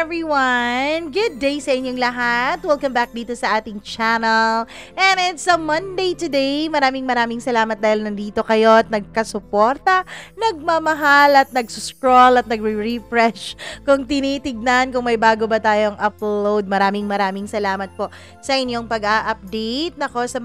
everyone! Good day sa inyong lahat! Welcome back dito sa ating channel. And it's a Monday today. Maraming salamat dahil nandito kayo at nagkasuporta, nagmamahal at nagsuscroll at nagre-refresh kung tinitignan kung may bago ba tayong upload. Maraming salamat po sa inyong pag-a-update. Nako, sa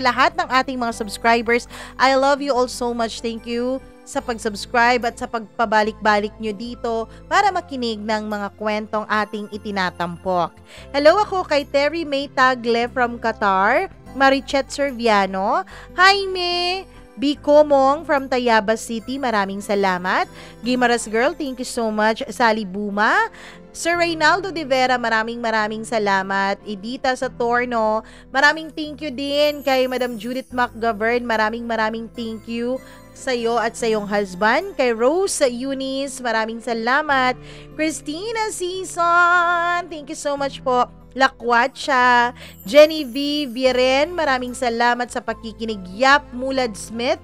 lahat ng ating mga subscribers, I love you all so much. Thank you sa pag-subscribe at sa pagpabalik-balik nyo dito para makinig ng mga kwentong ating itinatampok. Hello, ako kay Terry May Tagle from Qatar, Marichet Serviano, Jaime Bicomong from Tayabas City, maraming salamat. Gimaras Girl, thank you so much. Sally Buma, Sir Reynaldo de Vera, maraming salamat. Edita Satorno, maraming thank you din. Kay Madam Judith McGovern, maraming thank you sa iyo at sa iyong husband. Kay Rose Eunice, maraming salamat. Christina Season, thank you so much po. Lakwacha, Jenny V. Viren, maraming salamat sa pakikinig. Yap Mulad Smith,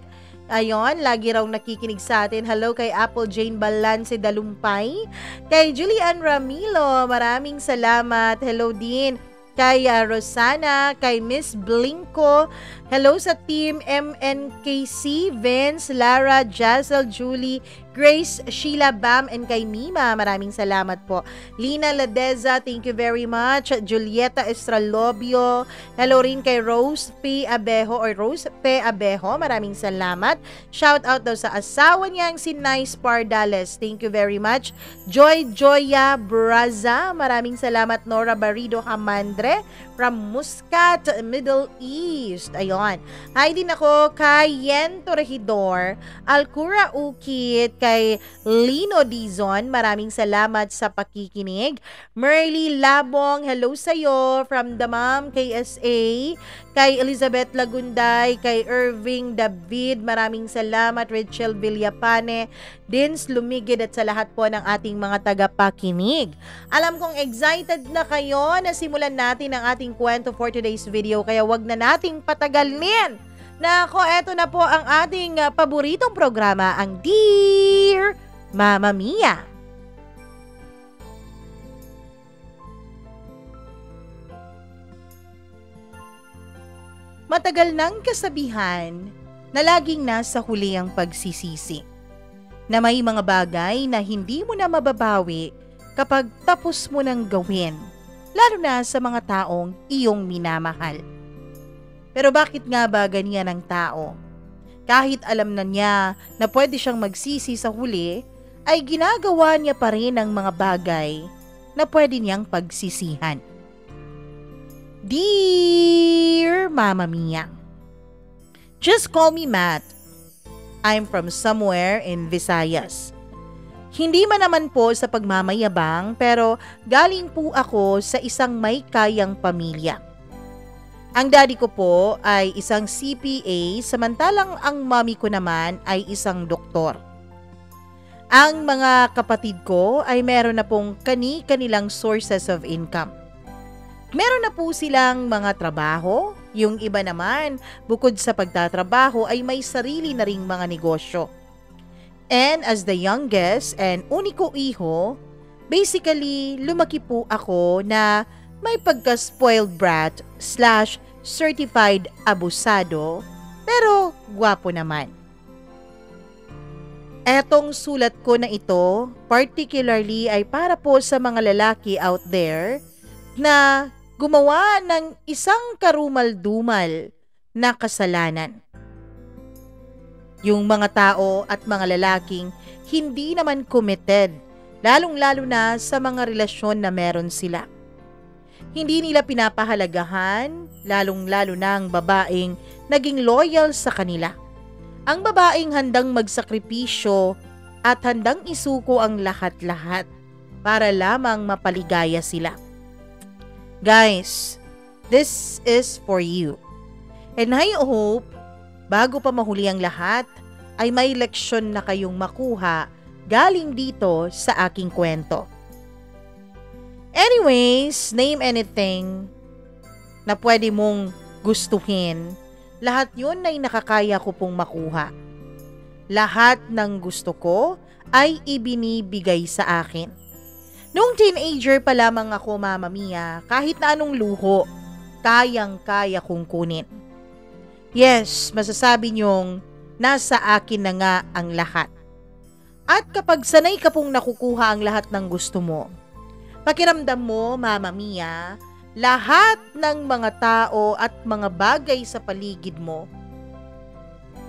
ayon, lagi raw nakikinig sa atin. Hello kay Apple Jane Balance Dalumpay. Kay Julian Ramilo, maraming salamat. Hello din kay Rosana, kay Miss Blinko. Hello sa team MNKC, Vince, Lara, Jazel, Julie, Grace, Sheila, Bam, and kay Mima. Maraming salamat po. Lina Ladeza, thank you very much. Julieta Estralobio. Hello rin kay Rose P. Abejo or Rose P. Abejo. Maraming salamat. Shout out daw sa asawa niyang si Nice Pardales. Thank you very much. Joya Braza. Maraming salamat. Nora Barido Hamandre from Muscat, Middle East. Ayon. Hi din ako kay Yen Torrejidor, Alcura Ukit, kay Lino Dizon. Maraming salamat sa pakikinig. Merly Labong, hello sa'yo from Damam, KSA. Kay Elizabeth Lagunday, kay Irving David, maraming salamat. Rachel Villapane, Dins Lumigid at sa lahat po ng ating mga tagapakinig. Alam kong excited na kayo na simulan natin ang ating kwento for today's video, kaya wag na nating patagalin. Nako, eto na po ang ating paboritong programa, ang Dear Mama Mia. Matagal nang kasabihan na laging nasa huli ang pagsisisi, na may mga bagay na hindi mo na mababawi kapag tapos mo nang gawin, lalo na sa mga taong iyong minamahal. Pero bakit nga ba ganyan ang tao? Kahit alam na niya na pwede siyang magsisi sa huli, ay ginagawa niya pa rin ang mga bagay na pwede niyang pagsisihan. Dear Mama Mia, just call me Matt. I'm from somewhere in Visayas. Hindi man naman po sa pagmamayabang, pero galing po ako sa isang may kayang pamilya. Ang daddy ko po ay isang CPA, samantalang ang mommy ko naman ay isang doktor. Ang mga kapatid ko ay meron na pong kani-kanilang sources of income. Meron na po silang mga trabaho, yung iba naman bukod sa pagtatrabaho ay may sarili na ring mga negosyo. And as the youngest and uniko iho, basically lumaki po ako na may pagka-spoiled brat / certified abusado, pero gwapo naman. Etong sulat ko na ito, particularly ay para po sa mga lalaki out there na gumawa ng isang karumal-dumal na kasalanan. Yung mga tao at mga lalaking hindi naman committed, lalong-lalo na sa mga relasyon na meron sila. Hindi nila pinapahalagahan, lalong-lalo na ang babaeng naging loyal sa kanila. Ang babaeng handang magsakripisyo at handang isuko ang lahat-lahat para lamang mapaligaya sila. Guys, this is for you. And I hope, bago pa mahuli ang lahat, ay may leksyon na kayong makuha galing dito sa aking kwento. Anyways, name anything na pwede mong gustuhin. Lahat yun ay nakakaya ko pong makuha. Lahat ng gusto ko ay ibinibigay sa akin. Nung teenager pa lamang ako, Mama Mia, kahit na anong luho, kayang-kaya kong kunin. Yes, masasabi niyong nasa akin na nga ang lahat. At kapag sanay ka pong nakukuha ang lahat ng gusto mo, pakiramdam mo, Mama Mia, lahat ng mga tao at mga bagay sa paligid mo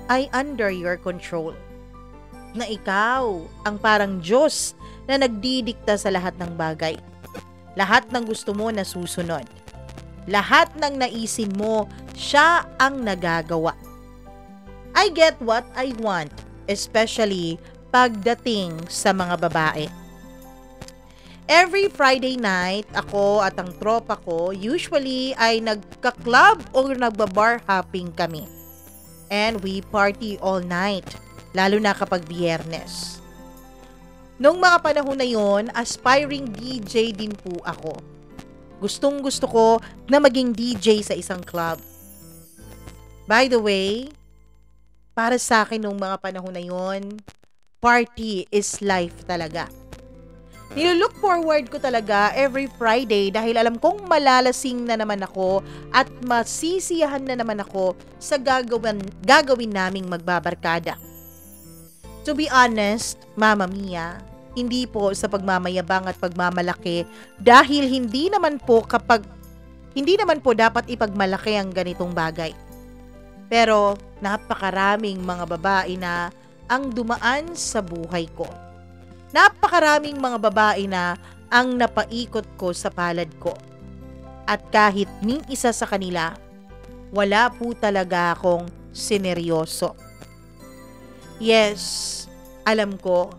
ay under your control. Na ikaw ang parang Diyos na nagdidikta sa lahat ng bagay. Lahat ng gusto mo na susunod. Lahat ng naisin mo, siya ang nagagawa. I get what I want, especially pagdating sa mga babae. Every Friday night, ako at ang tropa ko usually ay nagka-club o nagba-bar hopping kami. And we party all night, lalo na kapag Biyernes. Nung mga panahon na yon, aspiring DJ din po ako. Gustong gusto ko na maging DJ sa isang club. By the way, para sa akin nung mga panahon na yon, party is life talaga. Nilook forward ko talaga every Friday dahil alam kong malalasing na naman ako at masisiyahan na naman ako sa gagawin naming magbabarkada. To be honest, Mama Mia, hindi po sa pagmamayabang at pagmamalaki dahil hindi naman po dapat ipagmalaki ang ganitong bagay. Pero napakaraming mga babae na ang dumaan sa buhay ko. Napakaraming mga babae na ang napaikot ko sa palad ko. At kahit ning isa sa kanila, wala po talaga akong sineryoso. Yes, alam ko,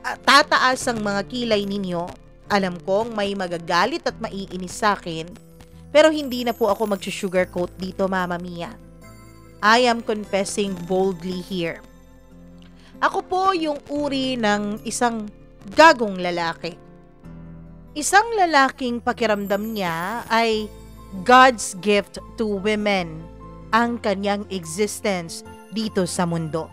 tataas ang mga kilay ninyo. Alam kong may magagalit at maiinis sa akin, pero hindi na po ako mag-sugarcoat dito, Mama Mia. I am confessing boldly here. Ako po yung uri ng isang gagong lalaki. Isang lalaking pakiramdam niya ay God's gift to women ang kanyang existence dito sa mundo.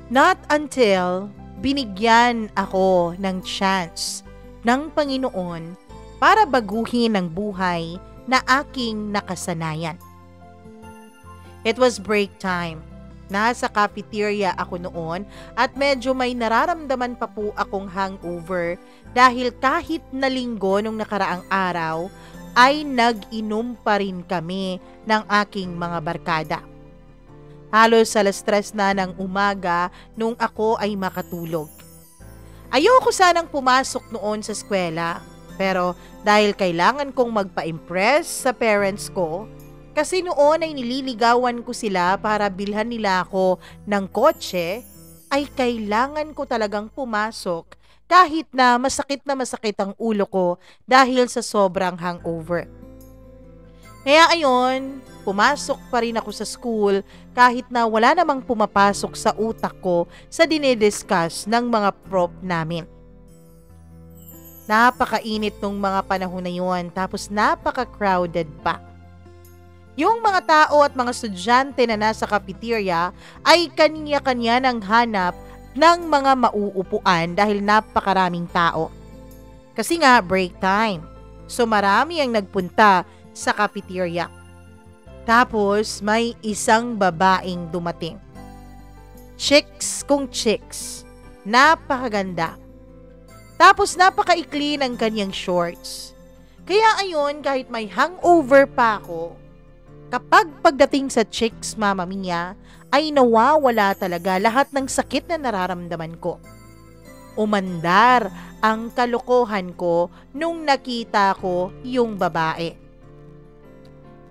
Not until binigyan ako ng chance ng Panginoon para baguhin ang buhay na aking nakasanayan. It was break time. Nasa cafeteria ako noon at medyo may nararamdaman pa po akong hangover dahil kahit na linggo nung nakaraang araw ay nag-inom pa rin kami ng aking mga barkada. Halos alas 3 na ng umaga nung ako ay makatulog. Ayoko sanang pumasok noon sa eskwela pero dahil kailangan kong magpa-impress sa parents ko, kasi noon ay nililigawan ko sila para bilhan nila ako ng kotse, ay kailangan ko talagang pumasok kahit na masakit ang ulo ko dahil sa sobrang hangover. Kaya ayon, pumasok pa rin ako sa school kahit na wala namang pumapasok sa utak ko sa dinidiscuss ng mga prof namin. Napakainit nung mga panahon na yun tapos napaka-crowded pa. Yung mga tao at mga estudyante na nasa cafeteria ay kanya-kanya nang hanap ng mga mauupuan dahil napakaraming tao. Kasi nga break time, so marami ang nagpunta sa cafeteria. Tapos may isang babaeng dumating. Chicks kung chicks, napakaganda. Tapos napakaikli ng kanyang shorts. Kaya ayon kahit may hangover pa ako, kapag pagdating sa chicks, Mama Mia, ay nawawala talaga lahat ng sakit na nararamdaman ko. Umandar ang kalokohan ko nung nakita ko yung babae.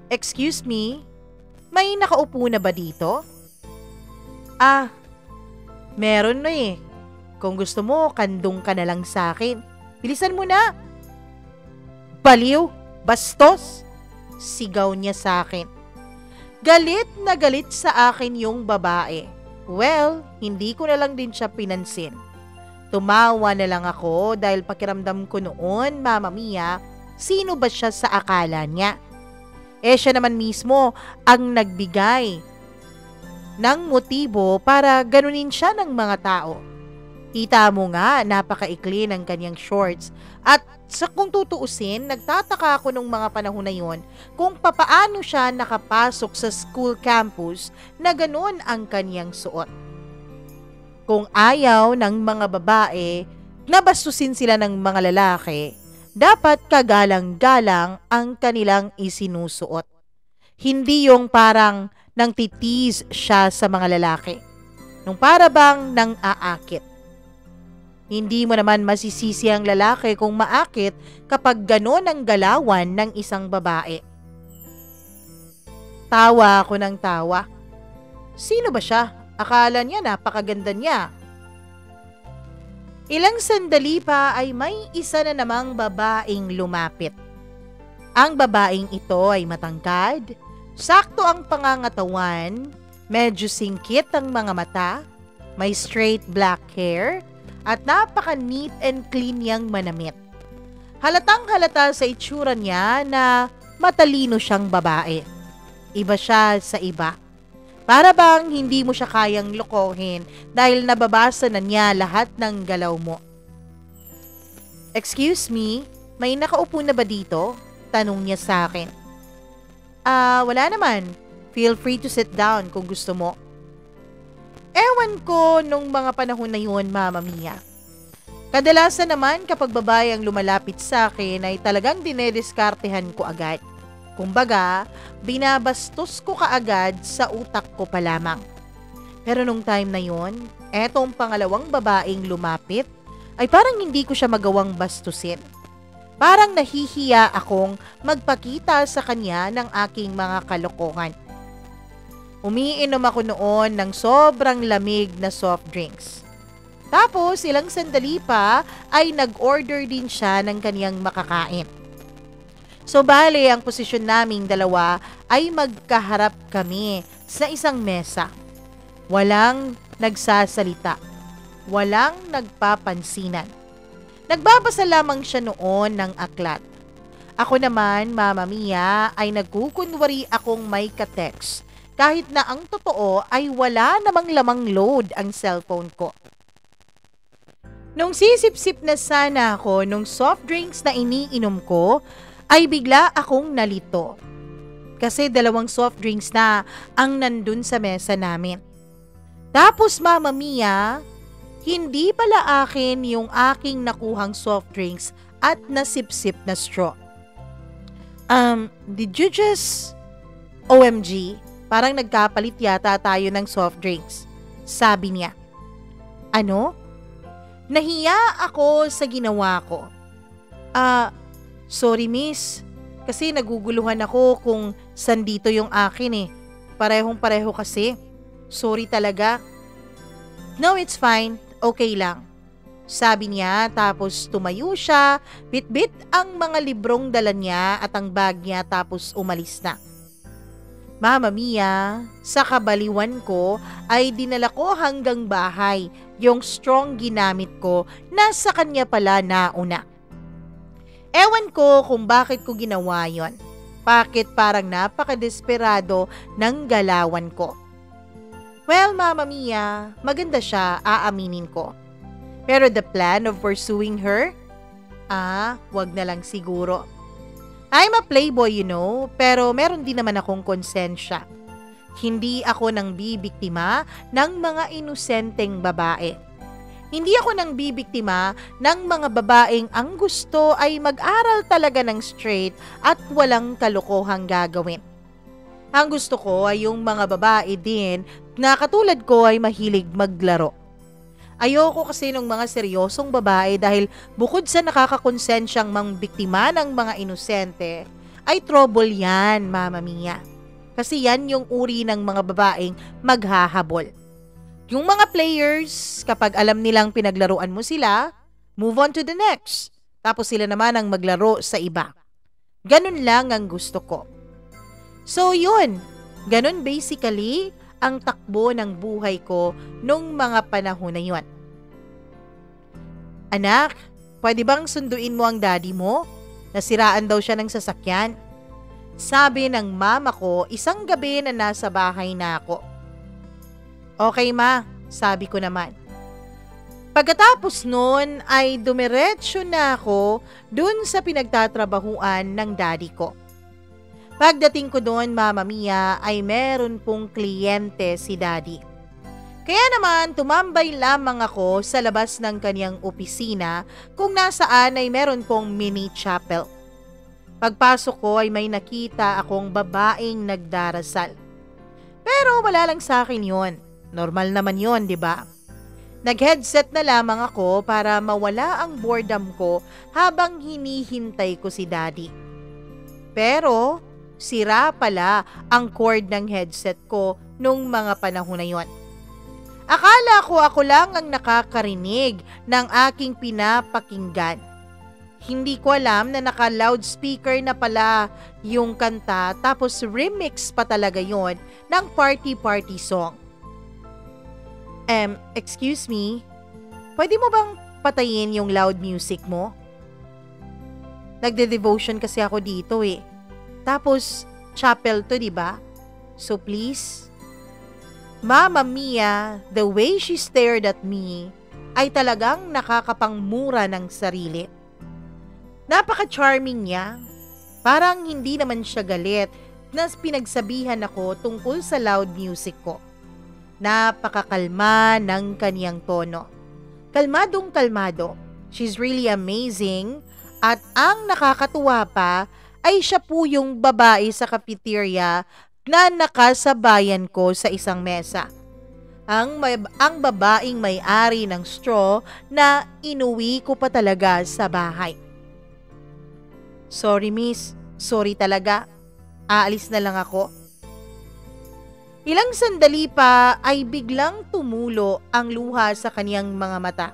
Excuse me, may nakaupo na ba dito? Ah, meron na eh. Kung gusto mo, kandong ka na lang sa akin. Bilisan mo na. Baliw, bastos. Sigaw niya sa akin. Galit na galit sa akin yung babae. Well, hindi ko na lang din siya pinansin. Tumawa na lang ako dahil pakiramdam ko noon, Mama Mia, sino ba siya sa akala niya? Siya naman mismo ang nagbigay ng motibo para ganunin siya ng mga tao. Kita mo nga, napakaikli ng kanyang shorts. At sa kung tutuusin, nagtataka ako nung mga panahon na yon kung papaano siya nakapasok sa school campus na ganun ang kanyang suot. Kung ayaw ng mga babae na bastusin sila ng mga lalaki, dapat kagalang-galang ang kanilang isinusuot. Hindi yung parang nang titiis siya sa mga lalaki. Nung para bang nang aakit. Hindi mo naman masisisi ang lalaki kung maakit kapag gano'n ang galawan ng isang babae. Tawa ako ng tawa. Sino ba siya? Akala niya napakaganda niya. Ilang sandali pa ay may isa na namang babaeng lumapit. Ang babaeng ito ay matangkad, sakto ang pangangatawan, medyo singkit ang mga mata, may straight black hair, at napaka-neat and clean niyang manamit. Halatang halata sa itsura niya na matalino siyang babae. Iba siya sa iba. Para bang hindi mo siya kayang lokohin dahil nababasa na niya lahat ng galaw mo. Excuse me, may nakaupo na ba dito? Tanong niya sa akin. Wala naman. Feel free to sit down kung gusto mo. Ewan ko nung mga panahon na yun, Mama Mia. Kadalasan naman kapag babae ang lumalapit sa akin ay talagang dinediskartehan ko agad. Kumbaga, binabastos ko kaagad sa utak ko pa lamang. Pero nung time na yun, etong pangalawang babaeng lumapit ay parang hindi ko siya magawang bastusin. Parang nahihiya akong magpakita sa kanya ng aking mga kalokohan. Umiinom ako noon ng sobrang lamig na soft drinks. Tapos ilang sandali pa ay nag-order din siya ng kaniyang makakain. So bale ang posisyon naming dalawa ay magkaharap kami sa isang mesa. Walang nagsasalita. Walang nagpapansinan. Nagbabasa lamang siya noon ng aklat. Ako naman, Mama Mia, ay nagkukunwari akong may ka-text. Kahit na ang totoo ay wala namang lamang load ang cellphone ko. Nung sisip-sip na sana ako nung soft drinks na iniinom ko, ay bigla akong nalito. Kasi 2 soft drinks na ang nandun sa mesa namin. Tapos Mama Mia, hindi pala akin yung aking nakuhang soft drinks at nasip-sip na straw. Did you just... OMG? Parang nagkapalit yata tayo ng soft drinks. Sabi niya. Ano? Nahiya ako sa ginawa ko. Sorry miss. Kasi naguguluhan ako kung saan dito yung akin eh. Parehong-pareho kasi. Sorry talaga. No, it's fine. Okay lang. Sabi niya tapos tumayo siya, bit-bit ang mga librong dala niya at ang bag niya tapos umalis na. Mama Mia, sa kabaliwan ko ay dinala ko hanggang bahay yung strong ginamit ko na sa kanya pala nauna. Ewan ko kung bakit ko ginawa yon. Bakit parang napakadesperado ng galawan ko. Well, Mama Mia, maganda siya, aaminin ko. Pero the plan of pursuing her? Wag na lang siguro. I'm a playboy, you know, pero meron din naman akong konsensya. Hindi ako nang bibiktima ng mga inosenteng babae. Hindi ako nang bibiktima ng mga babaeng ang gusto ay mag-aral talaga ng straight at walang kalokohang gagawin. Ang gusto ko ay yung mga babae din na katulad ko ay mahilig maglaro. Ayoko kasi ng mga seryosong babae dahil bukod sa nakakakonsensyang mangbiktima ng mga inosente, ay trouble yan, Mama Mia. Kasi yan yung uri ng mga babaeng maghahabol. Yung mga players, kapag alam nilang pinaglaruan mo sila, move on to the next. Tapos sila naman ang maglaro sa iba. Ganun lang ang gusto ko. So yun, ganun basically ang takbo ng buhay ko nung mga panahon na yun. Anak, pwede bang sunduin mo ang daddy mo? Nasiraan daw siya ng sasakyan. Sabi ng mama ko isang gabi na nasa bahay na ako. Okay ma, sabi ko naman. Pagkatapos nun ay dumiretso na ako dun sa pinagtatrabahuan ng daddy ko. Pagdating ko doon, Mama Mia, ay meron pong kliyente si daddy. Kaya naman tumambay lamang ako sa labas ng kanyang opisina kung nasaan ay meron pong mini chapel. Pagpasok ko ay may nakita akong babaeng nagdarasal. Pero wala lang sa akin yon. Normal naman yon, di ba? Nag-headset na lamang ako para mawala ang boredom ko habang hinihintay ko si daddy. Pero sira pala ang cord ng headset ko nung mga panahon na yon. Akala ko ako lang ang nakakarinig ng aking pinapakinggan. Hindi ko alam na naka-loudspeaker na pala yung kanta tapos remix pa talaga yon ng party-party song. Excuse me, pwede mo bang patayin yung loud music mo? Nagde-devotion kasi ako dito eh. Tapos, chapel to, diba? So please. Mama Mia, the way she stared at me ay talagang nakakapangmura ng sarili. Napaka-charming niya. Parang hindi naman siya galit na pinagsabihan ako tungkol sa loud music ko. Napakakalma ng kaniyang tono. Kalmadong kalmado. She's really amazing. At ang nakakatuwa pa ay siya po yung babae sa cafeteria na nakasabayan ko sa isang mesa. Ang babaeng may-ari ng straw na inuwi ko pa talaga sa bahay. Sorry miss, sorry talaga. Aalis na lang ako. Ilang sandali pa ay biglang tumulo ang luha sa kaniyang mga mata.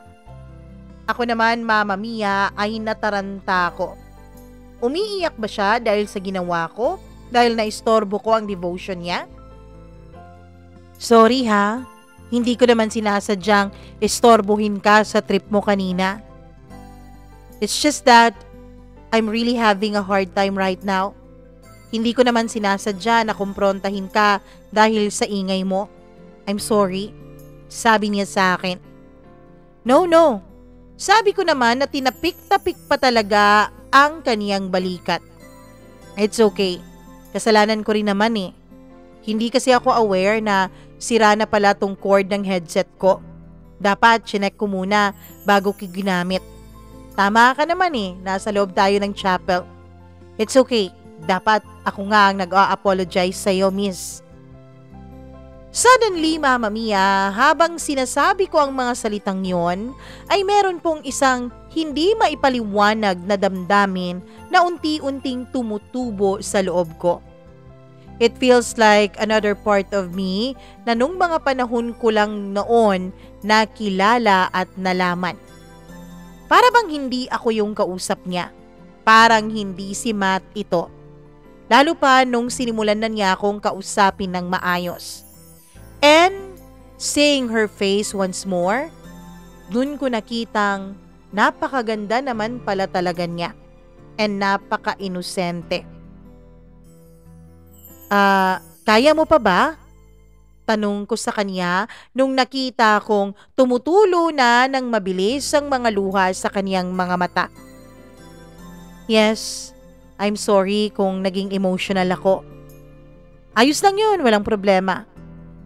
Ako naman, Mama Mia, ay nataranta ko. Umiiyak ba siya dahil sa ginawa ko? Dahil naistorbo ko ang devotion niya? Sorry ha, hindi ko naman sinasadyang istorbohin ka sa trip mo kanina. It's just that I'm really having a hard time right now. Hindi ko naman sinasadya na kumprontahin ka dahil sa ingay mo. I'm sorry, sabi niya sa akin. No. Sabi ko naman na tinapik-tapik pa talaga ang kaniyang balikat. It's okay. Kasalanan ko rin naman eh. Hindi kasi ako aware na sira na pala tong cord ng headset ko. Dapat chinek ko muna bago ko ginamit. Tama ka naman eh, nasa loob tayo ng chapel. It's okay. Dapat ako nga ang nag-a-apologize sa'yo, miss. Suddenly, Mama Mia, habang sinasabi ko ang mga salitang yon, ay meron pong isang hindi maipaliwanag na damdamin na unti-unting tumutubo sa loob ko. It feels like another part of me na nung mga panahon ko lang noon nakilala at nalaman. Para bang hindi ako yung kausap niya. Parang hindi si Matt ito. Lalo pa nung sinimulan na niya akong kausapin ng maayos. And seeing her face once more, dun ko nakitang napakaganda naman pala talaga niya. And napaka-inosente. Kaya mo pa ba? Tanong ko sa kanya nung nakita kong tumutulo na ng mabilis ang mga luha sa kaniyang mga mata. Yes, I'm sorry kung naging emotional ako. Ayos lang yun, walang problema.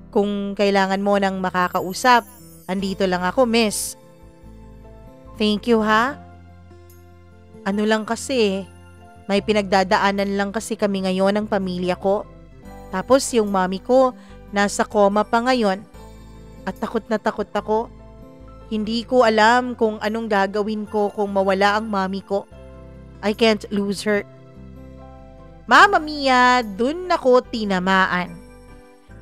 Kung kailangan mo ng makakausap, andito lang ako, miss. Thank you, ha? Ano lang kasi, may pinagdadaanan lang kasi kami ngayon ng pamilya ko. Tapos yung mami ko, nasa coma pa ngayon. At takot na takot ako. Hindi ko alam kung anong gagawin ko kung mawala ang mami ko. I can't lose her. Mama Mia, dun ako tinamaan.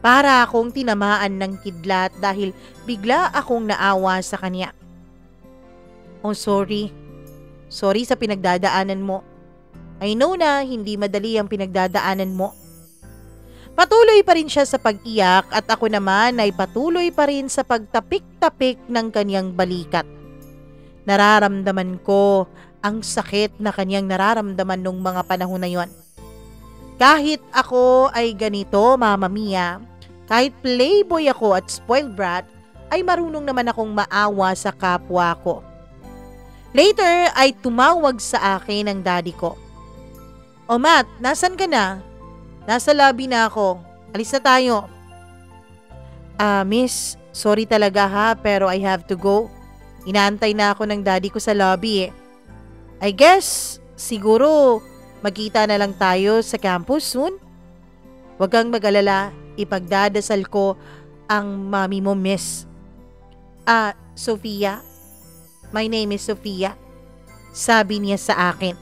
Para akong tinamaan ng kidlat dahil bigla akong naawa sa kanya. Oh, sorry. Sorry sa pinagdadaanan mo. I know na hindi madali ang pinagdadaanan mo. Patuloy pa rin siya sa pag-iyak at ako naman ay patuloy pa rin sa pagtapik-tapik ng kanyang balikat. Nararamdaman ko ang sakit na kanyang nararamdaman nung mga panahon na yon. Kahit ako ay ganito, Mama Mia, kahit playboy ako at spoiled brat, ay marunong naman akong maawa sa kapwa ko. Later ay tumawag sa akin ang daddy ko. "O Matt, nasan ka na?" "Nasa lobby na ako. Alis na tayo." Miss, sorry talaga ha, pero I have to go. Inaantay na ako ng daddy ko sa lobby eh. I guess, siguro, magkita na lang tayo sa campus soon. Huwag kang mag-alala, ipagdadasal ko ang mami mo, miss." Sophia? My name is Sophia. Sabi niya sa akin.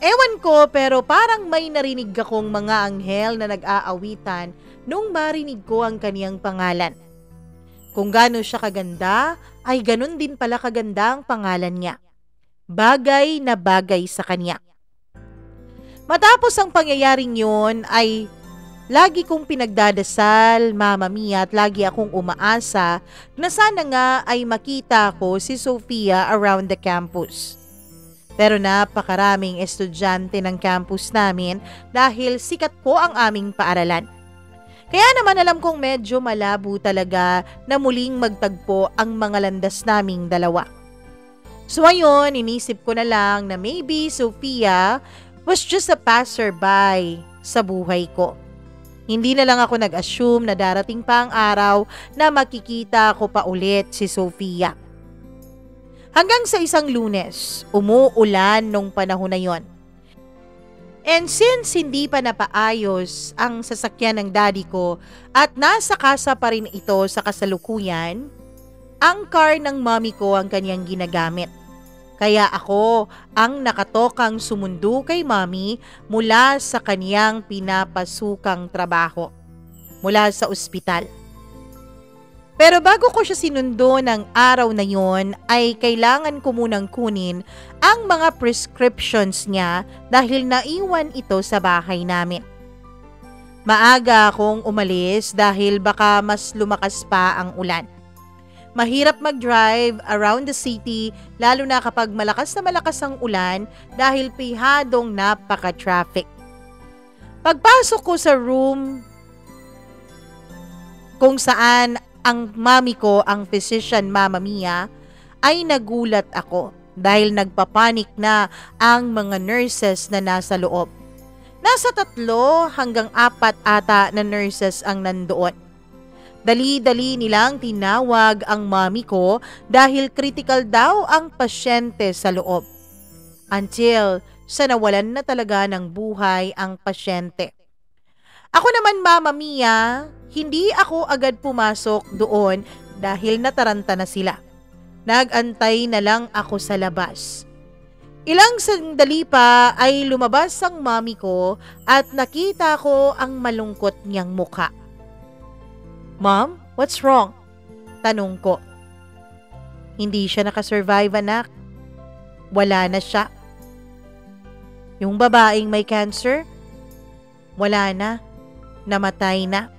Ewan ko, pero parang may narinig akong mga anghel na nag-aawitan nung marinig ko ang kaniyang pangalan. Kung gaano siya kaganda, ay ganun din pala kaganda ang pangalan niya. Bagay na bagay sa kanya. Matapos ang pangyayaring yun ay lagi kong pinagdadasal, Mama Mia, at lagi akong umaasa na sana nga ay makita ko si Sophia around the campus. Pero napakaraming estudyante ng campus namin dahil sikat po ang aming paaralan. Kaya naman alam kong medyo malabo talaga na muling magtagpo ang mga landas naming dalawa. So ayun, inisip ko na lang na maybe Sophia was just a passerby sa buhay ko. Hindi na lang ako nag-assume na darating pa ang araw na makikita ko pa ulit si Sophia. Hanggang sa isang Lunes, umuulan nung panahon na yon. And since hindi pa napaayos ang sasakyan ng daddy ko at nasa kasa pa rin ito sa kasalukuyan, ang car ng mommy ko ang kanyang ginagamit. Kaya ako ang nakatokang sumundo kay mommy mula sa kaniyang pinapasukang trabaho, mula sa ospital. Pero bago ko siya sinundo ng araw na yon, ay kailangan ko munang kunin ang mga prescriptions niya dahil naiwan ito sa bahay namin. Maaga akong umalis dahil baka mas lumakas pa ang ulan. Mahirap mag-drive around the city lalo na kapag malakas na malakas ang ulan dahil pihadong napaka-traffic. Pagpasok ko sa room kung saan ang mami ko, ang physician Mama Mia, ay nagulat ako dahil nagpapanik na ang mga nurses na nasa loob. Nasa 3 hanggang 4 ata na nurses ang nandoon. Dali-dali nilang tinawag ang mami ko dahil critical daw ang pasyente sa loob. Until sa nawalan na talaga ng buhay ang pasyente. Ako naman Mama Mia, hindi ako agad pumasok doon dahil nataranta na sila. Nagantay na lang ako sa labas. Ilang sandali pa ay lumabas ang mami ko at nakita ko ang malungkot niyang mukha. "Mom, what's wrong?" Tanong ko. "Hindi siya nakasurvive, anak. Wala na siya." "Yung babaeng may cancer?" "Wala na. Namatay na."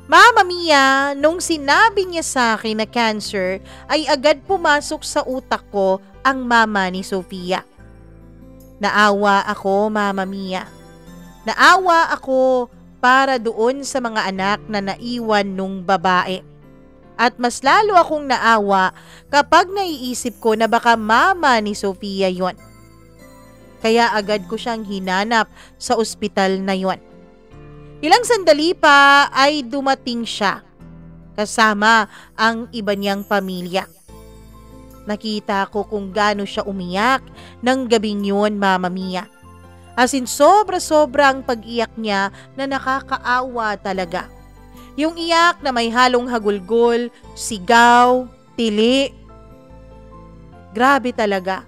Mama Mia, nung sinabi niya sa akin na cancer, ay agad pumasok sa utak ko ang mama ni Sophia. Naawa ako, Mama Mia. Naawa ako para doon sa mga anak na naiwan nung babae. At mas lalo akong naawa kapag naiisip ko na baka mama ni Sophia yon. Kaya agad ko siyang hinanap sa ospital na yon. Ilang sandali pa ay dumating siya kasama ang iba niyang pamilya. Nakita ko kung gaano siya umiyak ng gabing yun, Mama Mia. As in sobra-sobra ang pag-iyak niya na nakakaawa talaga. Yung iyak na may halong hagulgol, sigaw, tili. Grabe talaga.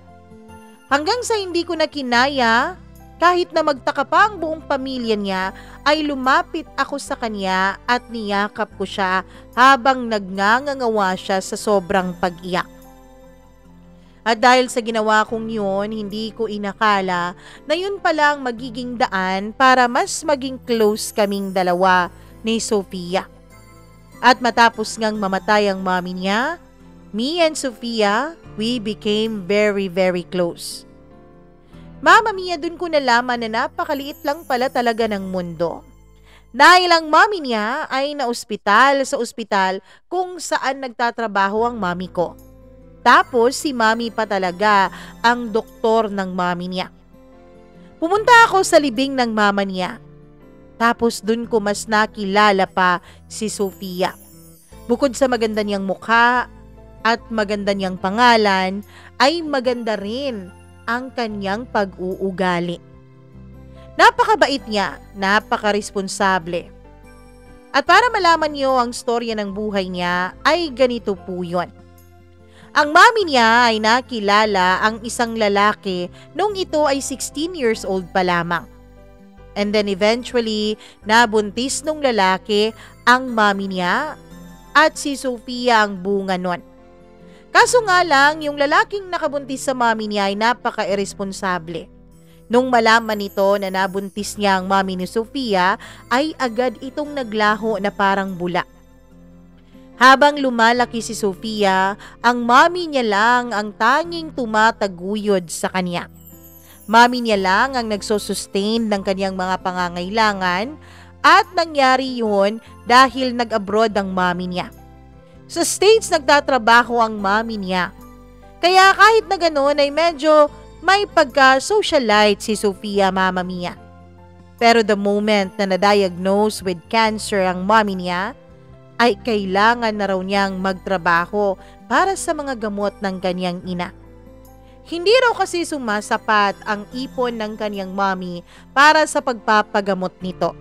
Hanggang sa hindi ko na kinaya, kahit na magtaka pa ang buong pamilya niya, ay lumapit ako sa kanya at niyakap ko siya habang nagngangawa siya sa sobrang pag-iyak. At dahil sa ginawa kong yun, hindi ko inakala na yun palang magiging daan para mas maging close kaming dalawa ni Sophia. At matapos ngang mamatay ang mami niya, me and Sophia, we became very, very close. Mama Mia, dun ko nalaman na napakaliit lang pala talaga ng mundo. Dahil ang mami niya ay naospital sa ospital kung saan nagtatrabaho ang mami ko. Tapos si mami pa talaga ang doktor ng mami niya. Pumunta ako sa libing ng mama niya. Tapos dun ko mas nakilala pa si Sofia. Bukod sa maganda niyang mukha at maganda niyang pangalan, ay maganda rin ang kanyang pag-uugali. Napakabait niya, napakaresponsable. At para malaman niyo ang storya ng buhay niya, ay ganito po yun. Ang mami niya ay nakilala ang isang lalaki nung ito ay 16 years old pa lamang. And then eventually, nabuntis nung lalaki ang mami niya at si Sofia ang bunga nun. Kaso nga lang, yung lalaking nakabuntis sa mami niya ay napaka-irresponsable. Nung malaman nito na nabuntis niya ang mami ni Sofia, ay agad itong naglaho na parang bula. Habang lumalaki si Sofia, ang mami niya lang ang tanging tumataguyod sa kanya. Mami niya lang ang nagsosustain ng kanyang mga pangangailangan at nangyari yun dahil nag-abroad ang mami niya. Sa States nagtatrabaho ang mami niya. Kaya kahit na gano'n ay medyo may pagka-socialite si Sofia, mama mia. Pero the moment na na-diagnose with cancer ang mami niya, ay kailangan na raw niyang magtrabaho para sa mga gamot ng kanyang ina. Hindi raw kasi sumasapat ang ipon ng kanyang mami para sa pagpapagamot nito.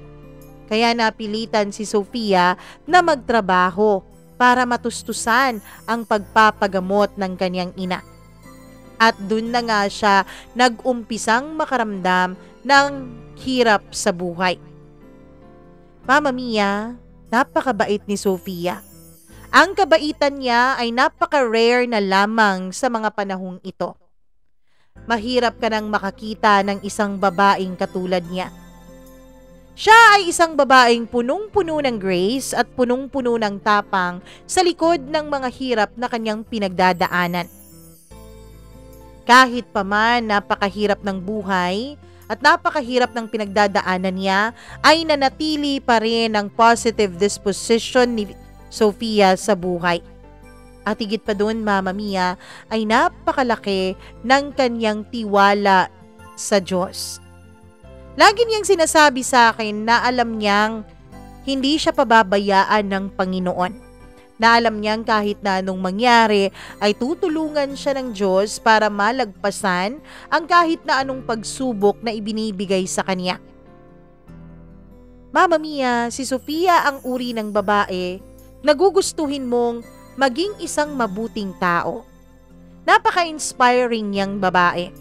Kaya napilitan si Sofia na magtrabaho para matustusan ang pagpapagamot ng kanyang ina. At dun na nga siya nag-umpisang makaramdam ng hirap sa buhay. Mama mia, napakabait ni Sofia. Ang kabaitan niya ay napaka-rare na lamang sa mga panahong ito. Mahirap ka nang makakita ng isang babaeng katulad niya. Siya ay isang babaeng punong-puno ng grace at punong-puno ng tapang sa likod ng mga hirap na kanyang pinagdadaanan. Kahit pa man napakahirap ng buhay at napakahirap ng pinagdadaanan niya, ay nanatili pa rin ang positive disposition ni Sofia sa buhay. At higit pa doon, mama mia, ay napakalaki ng kanyang tiwala sa Diyos. Lagi niyang sinasabi sa akin na alam niyang hindi siya pababayaan ng Panginoon. Na alam niyang kahit na anong mangyari ay tutulungan siya ng Diyos para malagpasan ang kahit na anong pagsubok na ibinibigay sa kanya. Mama mia, si Sofia ang uri ng babae na gugustuhin mong maging isang mabuting tao. Napaka-inspiring niyang babae.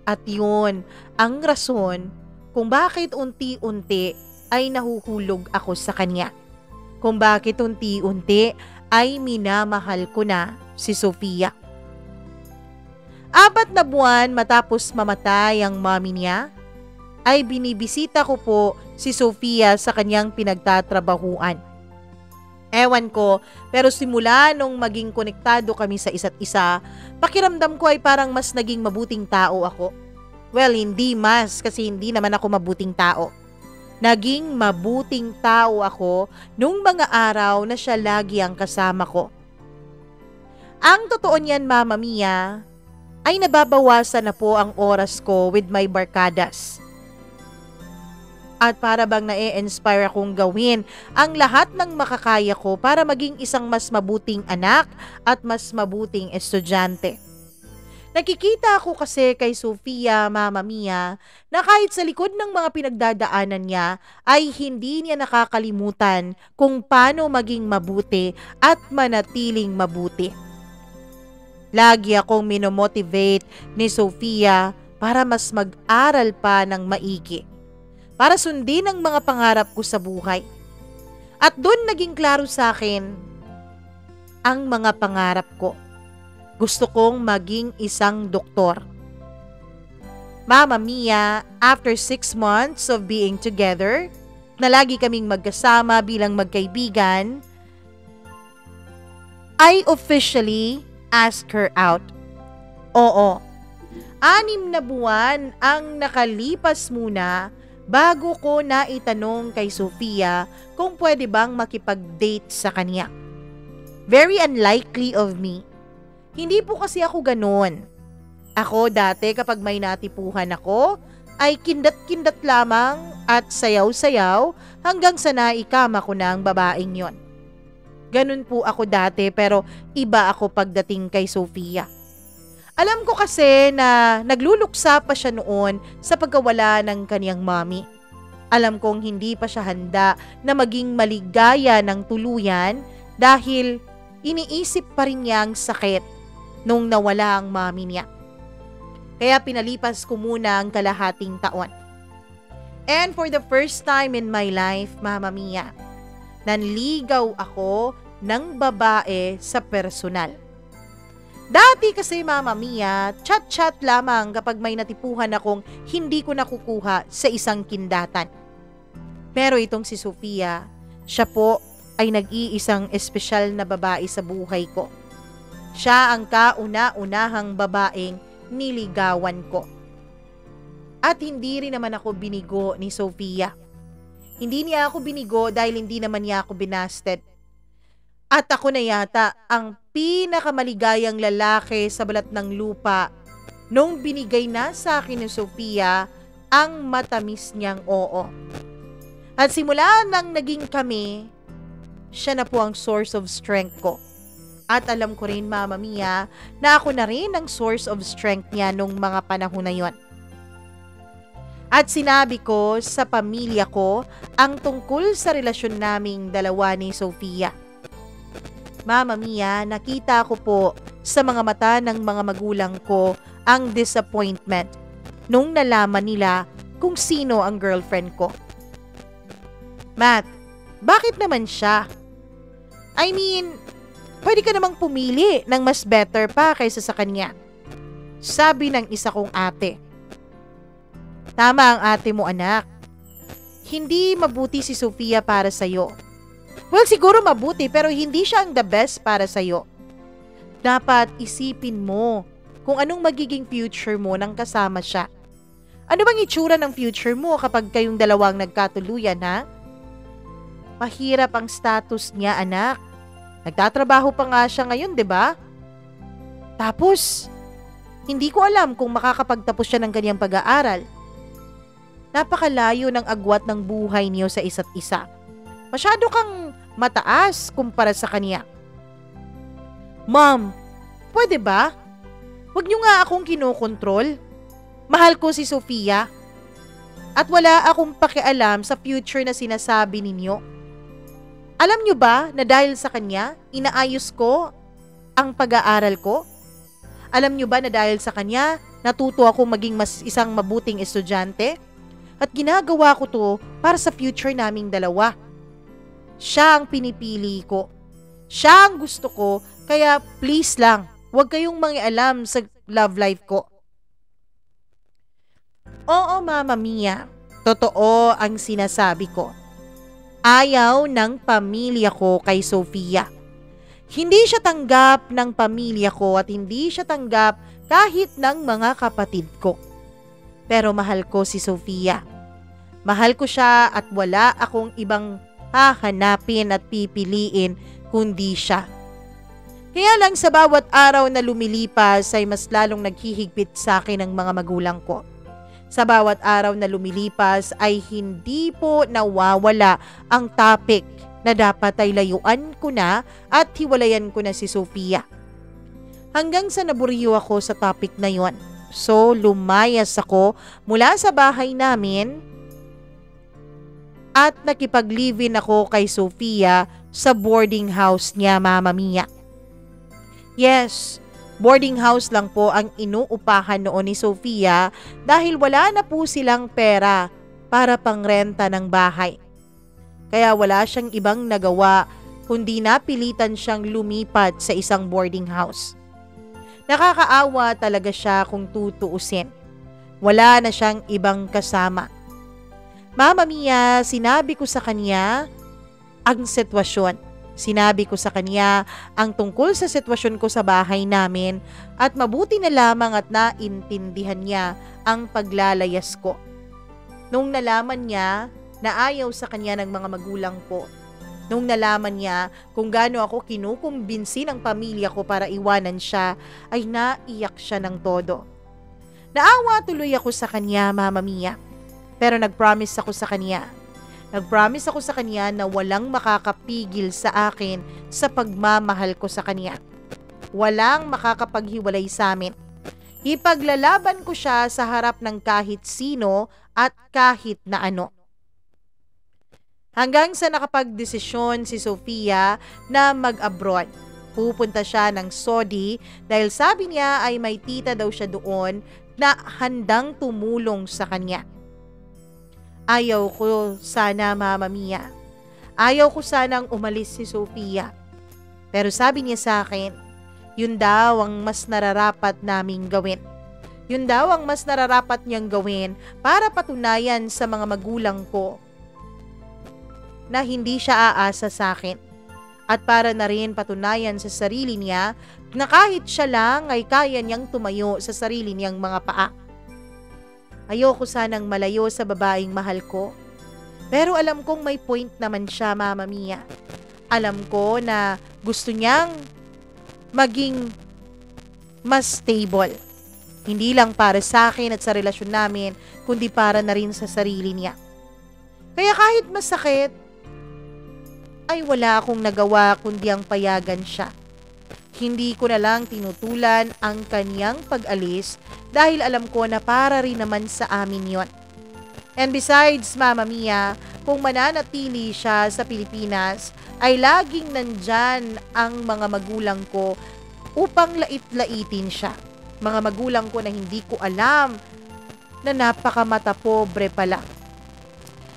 At yun ang rason kung bakit unti-unti ay nahuhulog ako sa kanya. Kung bakit unti-unti ay minamahal ko na si Sofia. 4 na buwan matapos mamatay ang mami niya, ay binibisita ko po si Sofia sa kanyang pinagtatrabahuan. Ewan ko, pero simula nung maging konektado kami sa isa't isa, pakiramdam ko ay parang mas naging mabuting tao ako. Well, hindi mas kasi hindi naman ako mabuting tao. Naging mabuting tao ako nung mga araw na siya lagi ang kasama ko. Ang totoo niyan, mama mia, ay nababawasan na po ang oras ko with my barkadas. At para bang na-inspire akong gawin ang lahat ng makakaya ko para maging isang mas mabuting anak at mas mabuting estudyante. Nakikita ako kasi kay Sofia, mama mia, na kahit sa likod ng mga pinagdadaanan niya ay hindi niya nakakalimutan kung paano maging mabuti at manatiling mabuti. Lagi akong minomotivate ni Sofia para mas mag-aral pa ng maigi, para sundin ang mga pangarap ko sa buhay. At doon naging klaro sa akin ang mga pangarap ko. Gusto kong maging isang doktor. Mama mia, after 6 months of being together, na lagi kaming magkasama bilang magkaibigan, I officially asked her out. Oo, 6 na buwan ang nakalipas muna bago ko naitanong kay Sofia kung pwede bang makipag-date sa kanya. Very unlikely of me. Hindi po kasi ako ganon. Ako dati kapag may natipuhan ako, ay kindat-kindat lamang at sayaw-sayaw hanggang sa naikama ko na ang babaeng yon. Ganun po ako dati pero iba ako pagdating kay Sofia. Alam ko kasi na nagluluksa pa siya noon sa pagkawala ng kaniyang mommy. Alam kong hindi pa siya handa na maging maligaya ng tuluyan dahil iniisip pa rin niya ang sakit nung nawala ang mommy niya. Kaya pinalipas ko muna ang kalahating taon. And for the first time in my life, Mama Mia, nanligaw ako ng babae sa personal. Dati kasi Mama Mia, chat-chat lamang kapag may natipuhan akong hindi ko nakukuha sa isang kindatan. Pero itong si Sofia, siya po ay nag-iisang espesyal na babae sa buhay ko. Siya ang kauna-unahang babaeng niligawan ko. At hindi rin naman ako binigo ni Sofia. Hindi niya ako binigo dahil hindi naman niya ako binasted. At ako na yata ang pinakamaligayang lalaki sa balat ng lupa nung binigay na sa akin ni Sofia ang matamis niyang oo. At simula nang naging kami, siya na po ang source of strength ko. At alam ko rin, Mama Mia, na ako na rin ang source of strength niya nung mga panahon na yon. At sinabi ko sa pamilya ko ang tungkol sa relasyon naming dalawa ni Sofia. Mama Mia, nakita ko po sa mga mata ng mga magulang ko ang disappointment nung nalaman nila kung sino ang girlfriend ko. Matt, bakit naman siya? I mean, pwede ka namang pumili ng mas better pa kaysa sa kanya. Sabi ng isa kong ate. Tama ang ate mo, anak. Hindi mabuti si Sofia para sa'yo. Well, siguro mabuti pero hindi siya ang the best para sa'yo. Dapat isipin mo kung anong magiging future mo nang kasama siya. Ano bang itsura ng future mo kapag kayong dalawang nagkatuluyan, ha? Mahirap ang status niya, anak. Nagtatrabaho pa nga siya ngayon, 'di ba? Tapos, hindi ko alam kung makakapagtapos siya ng kanyang pag-aaral. Napakalayo ng agwat ng buhay niyo sa isa't isa. Masyado kang mataas kumpara sa kanya. Mom, pwede ba? Huwag niyo nga akong kinokontrol. Mahal ko si Sofia. At wala akong pakialam sa future na sinasabi ninyo. Alam niyo ba na dahil sa kanya, inaayos ko ang pag-aaral ko? Alam niyo ba na dahil sa kanya, natuto ako maging isang mabuting estudyante? At ginagawa ko to para sa future naming dalawa. Siya ang pinipili ko. Siya ang gusto ko, kaya please lang, huwag kayong mangialam sa love life ko. Oo, Mama Mia, totoo ang sinasabi ko. Ayaw ng pamilya ko kay Sofia. Hindi siya tanggap ng pamilya ko at hindi siya tanggap kahit ng mga kapatid ko. Pero mahal ko si Sofia. Mahal ko siya at wala akong ibang hahanapin at pipiliin kundi siya. Kaya lang sa bawat araw na lumilipas ay mas lalong naghihigpit sa akin ang mga magulang ko. Sa bawat araw na lumilipas ay hindi po nawawala ang topic na dapat ay layuan ko na at hiwalayan ko na si Sofia. Hanggang sa naburiyo ako sa topic na yon. So lumayas ako mula sa bahay namin at nakipag-live-in ako kay Sofia sa boarding house niya, Mama Mia. Yes, boarding house lang po ang inuupahan noon ni Sofia dahil wala na po silang pera para pangrenta ng bahay. Kaya wala siyang ibang nagawa kundi napilitan siyang lumipat sa isang boarding house. Nakakaawa talaga siya kung tutuusin. Wala na siyang ibang kasama. Mama Mia, sinabi ko sa kanya ang sitwasyon. Sinabi ko sa kanya ang tungkol sa sitwasyon ko sa bahay namin at mabuti na lamang at naintindihan niya ang paglalayas ko. Nung nalaman niya na ayaw sa kanya ng mga magulang ko. Nung nalaman niya kung gaano ako kinukumbinsi ng pamilya ko para iwanan siya, ay naiyak siya ng todo. Naawa tuloy ako sa kanya, Mama Mia. Pero nag-promise ako sa kanya. Nag-promise ako sa kanya na walang makakapigil sa akin sa pagmamahal ko sa kanya. Walang makakapaghiwalay sa amin. Ipaglalaban ko siya sa harap ng kahit sino at kahit na ano. Hanggang sa nakapagdesisyon si Sofia na mag-abroad. Pupunta siya ng Saudi dahil sabi niya ay may tita daw siya doon na handang tumulong sa kanya. Ayaw ko sana, Mama Mia. Ayaw ko sanang umalis si Sofia. Pero sabi niya sa akin, yun daw ang mas nararapat naming gawin. Yun daw ang mas nararapat niyang gawin para patunayan sa mga magulang ko na hindi siya aasa sa akin. At para na rin patunayan sa sarili niya na kahit siya lang ay kaya niyang tumayo sa sarili niyang mga paa. Ayoko sanang malayo sa babaeng mahal ko. Pero alam kong may point naman siya, Mama Mia. Alam ko na gusto niyang maging mas stable. Hindi lang para sa akin at sa relasyon namin, kundi para na rin sa sarili niya. Kaya kahit masakit, ay wala akong nagawa kundi ang payagan siya. Hindi ko na lang tinutulan ang kanyang pag-alis dahil alam ko na para rin naman sa amin yon. And besides, Mama Mia, kung mananatili siya sa Pilipinas, ay laging nandyan ang mga magulang ko upang lait-laitin siya. Mga magulang ko na hindi ko alam na napakamata pobre pala.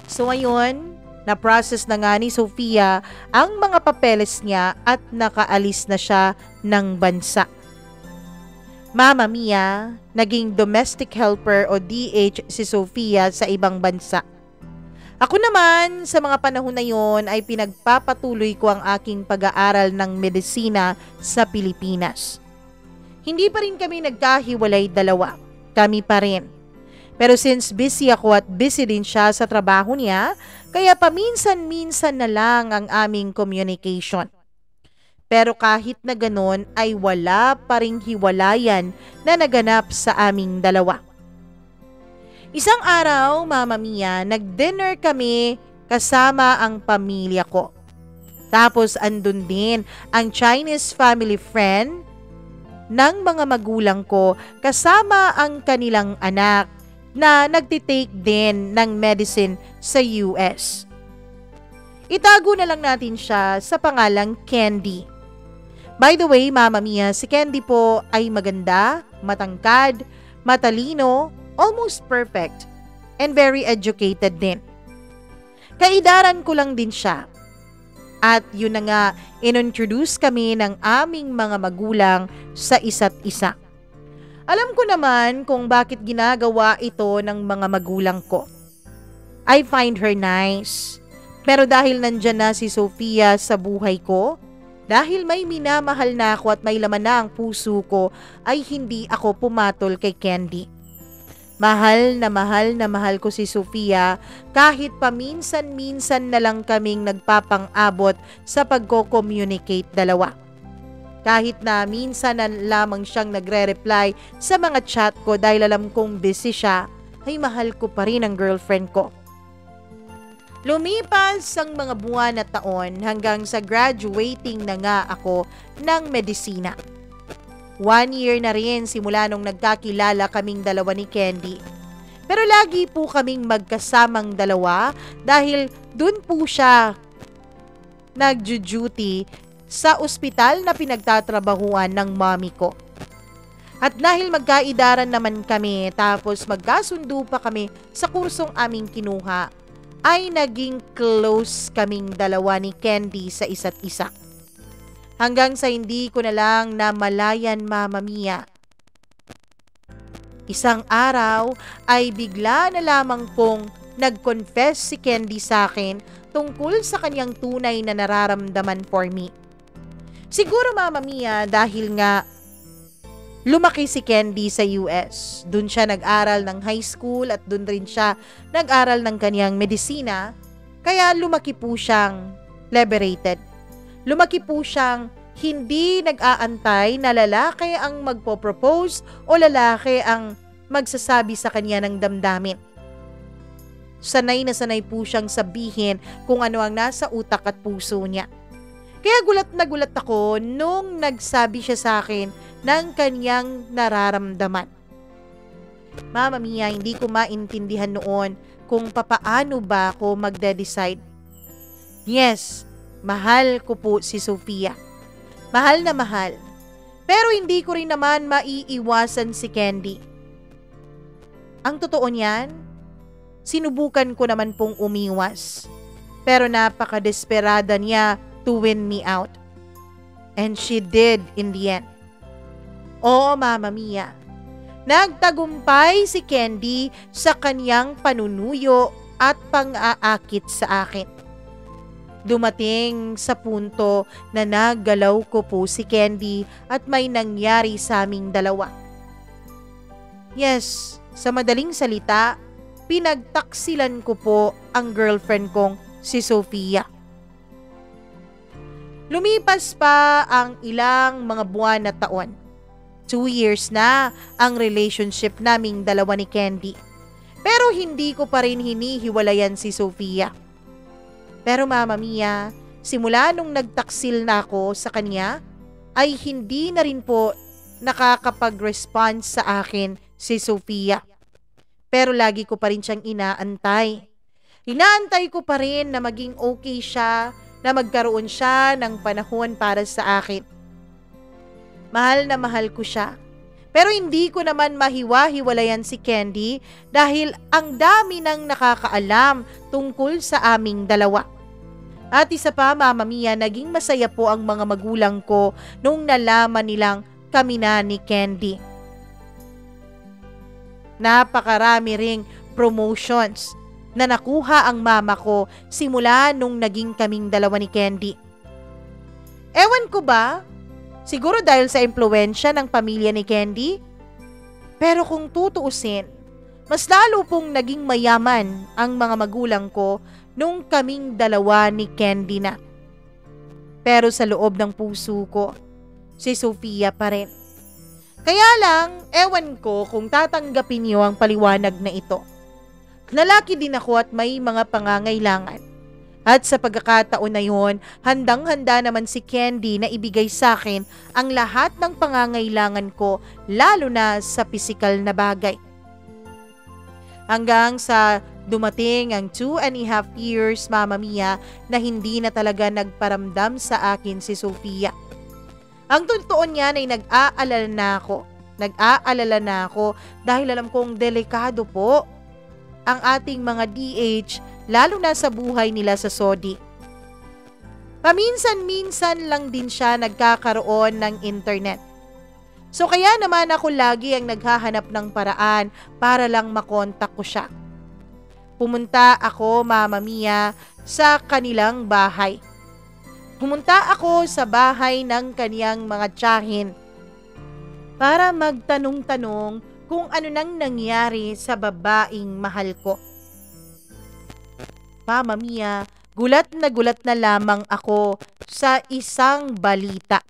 So ngayon, na-process na nga ni Sofia ang mga papeles niya at nakaalis na siya ng bansa. Mama Mia, naging domestic helper o DH si Sofia sa ibang bansa. Ako naman, sa mga panahon na yon ay pinagpapatuloy ko ang aking pag-aaral ng medisina sa Pilipinas. Hindi pa rin kami nagkahiwalay dalawa. Kami pa rin. Pero since busy ako at busy din siya sa trabaho niya, kaya paminsan-minsan na lang ang aming communication. Pero kahit na ganon ay wala pa ring hiwalayan na naganap sa aming dalawa. Isang araw, Mama Mia, nag-dinner kami kasama ang pamilya ko. Tapos andun din ang Chinese family friend ng mga magulang ko kasama ang kanilang anak na nagtitake din ng medicine sa US. Itago na lang natin siya sa pangalang Candy. By the way, Mama Mia, si Candy po ay maganda, matangkad, matalino, almost perfect, and very educated din. Kaidaran ko lang din siya. At yun na nga, inintroduce kami ng aming mga magulang sa isa't isa. Alam ko naman kung bakit ginagawa ito ng mga magulang ko. I find her nice. Pero dahil nandyan na si Sofia sa buhay ko, dahil may minamahal na ako at may laman na ang puso ko, ay hindi ako pumatol kay Candy. Mahal na mahal ko si Sofia kahit paminsan-minsan na lang kaming nagpapang-abot sa pagko-communicate dalawa. Kahit na minsan na lamang siyang nagre-reply sa mga chat ko dahil alam kong busy siya, ay mahal ko pa rin ang girlfriend ko. Lumipas ang mga buwan at taon hanggang sa graduating na nga ako ng medisina. 1 year na rin simula nung nagkakilala kaming dalawa ni Candy. Pero lagi po kaming magkasamang dalawa dahil dun po siya nagjo-duty sa ospital na pinagtatrabahuan ng mommy ko. At dahil magkaidaran naman kami tapos magkasundo pa kami sa kursong aming kinuha, ay naging close kaming dalawa ni Candy sa isa't isa. Hanggang sa hindi ko na lang namalayan, Mama Mia. Isang araw ay bigla na lamang pong nag-confess si Candy sa akin tungkol sa kanyang tunay na nararamdaman for me. Siguro, Mama Mia, dahil nga lumaki si Candy sa US. Doon siya nag-aral ng high school at doon rin siya nag-aral ng kanyang medisina. Kaya lumaki po siyang liberated. Lumaki po siyang hindi nag-aantay na lalaki ang magpo-propose o lalaki ang magsasabi sa kanya ng damdamin. Sanay na sanay po siyang sabihin kung ano ang nasa utak at puso niya. Kaya gulat na gulat ako nung nagsabi siya sa akin ng kanyang nararamdaman. Mama Mia, hindi ko maintindihan noon kung papaano ba ako magde-decide. Yes, mahal ko po si Sofia. Mahal na mahal. Pero hindi ko rin naman maiiwasan si Candy. Ang totoo niyan, sinubukan ko naman pong umiwas. Pero napaka-desperada niya to win me out. And she did in the end. Oo, Mama Mia. Nagtagumpay si Candy sa kanyang panunuyo at pang-aakit sa akin. Dumating sa punto na naggalaw ko po si Candy at may nangyari sa aming dalawa. Yes, sa madaling salita, pinagtaksilan ko po ang girlfriend kong si Sofia. Lumipas pa ang ilang mga buwan na taon. 2 years na ang relationship naming dalawa ni Candy. Pero hindi ko pa rin hinihiwalayan si Sofia. Pero Mama Mia, simula nung nagtaksil na ako sa kanya, ay hindi na rin po nakakapag-respond sa akin si Sofia. Pero lagi ko pa rin siyang inaantay. Inaantay ko pa rin na maging okay siya, na magkaroon siya ng panahon para sa akin. Mahal na mahal ko siya. Pero hindi ko naman mahiwa-hiwalayan si Candy dahil ang dami nang nakakaalam tungkol sa aming dalawa. At isa pa, Mama Mia, naging masaya po ang mga magulang ko nung nalaman nilang kami na ni Candy. Napakarami ring promotions na nakuha ang mama ko simula nung naging kaming dalawa ni Candy. Ewan ko ba, siguro dahil sa impluwensya ng pamilya ni Candy? Pero kung tutuusin, mas lalo pong naging mayaman ang mga magulang ko nung kaming dalawa ni Candy na. Pero sa loob ng puso ko, si Sofia pa rin. Kaya lang, ewan ko kung tatanggapin niyo ang paliwanag na ito. Lalaki din ako at may mga pangangailangan. At sa pagkakataon na yun, handang-handa naman si Candy na ibigay sa akin ang lahat ng pangangailangan ko, lalo na sa pisikal na bagay. Hanggang sa dumating ang 2.5 years, Mama Mia, na hindi na talaga nagparamdam sa akin si Sofia. Ang totoo niyan ay nag-aalala na ako. Nag-aalala na ako dahil alam kong delikado po ang ating mga DH, lalo na sa buhay nila sa Saudi. Paminsan-minsan lang din siya nagkakaroon ng internet. So kaya naman ako lagi ang naghahanap ng paraan para lang makontak ko siya. Pumunta ako, Mama Mia, sa kanilang bahay. Pumunta ako sa bahay ng kaniyang mga tiyahin para magtanong-tanong kung ano nang nangyari sa babaeng mahal ko. Mama Mia, gulat na lamang ako sa isang balita.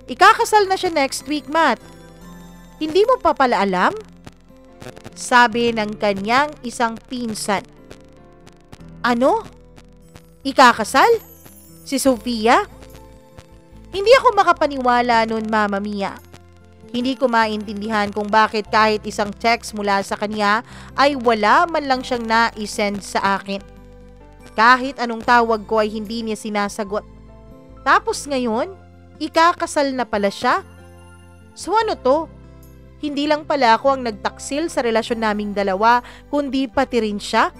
Ikakasal na siya next week, Matt. Hindi mo pa pala alam? Sabi ng kanyang isang pinsan. Ano? Ikakasal? Si Sofia? Hindi ako makapaniwala nun, Mama Mia. Hindi ko maintindihan kung bakit kahit isang text mula sa kanya ay wala man lang siyang na-send sa akin. Kahit anong tawag ko ay hindi niya sinasagot. Tapos ngayon, ikakasal na pala siya. So ano to? Hindi lang pala ako ang nagtaksil sa relasyon naming dalawa, kundi pati rin siya.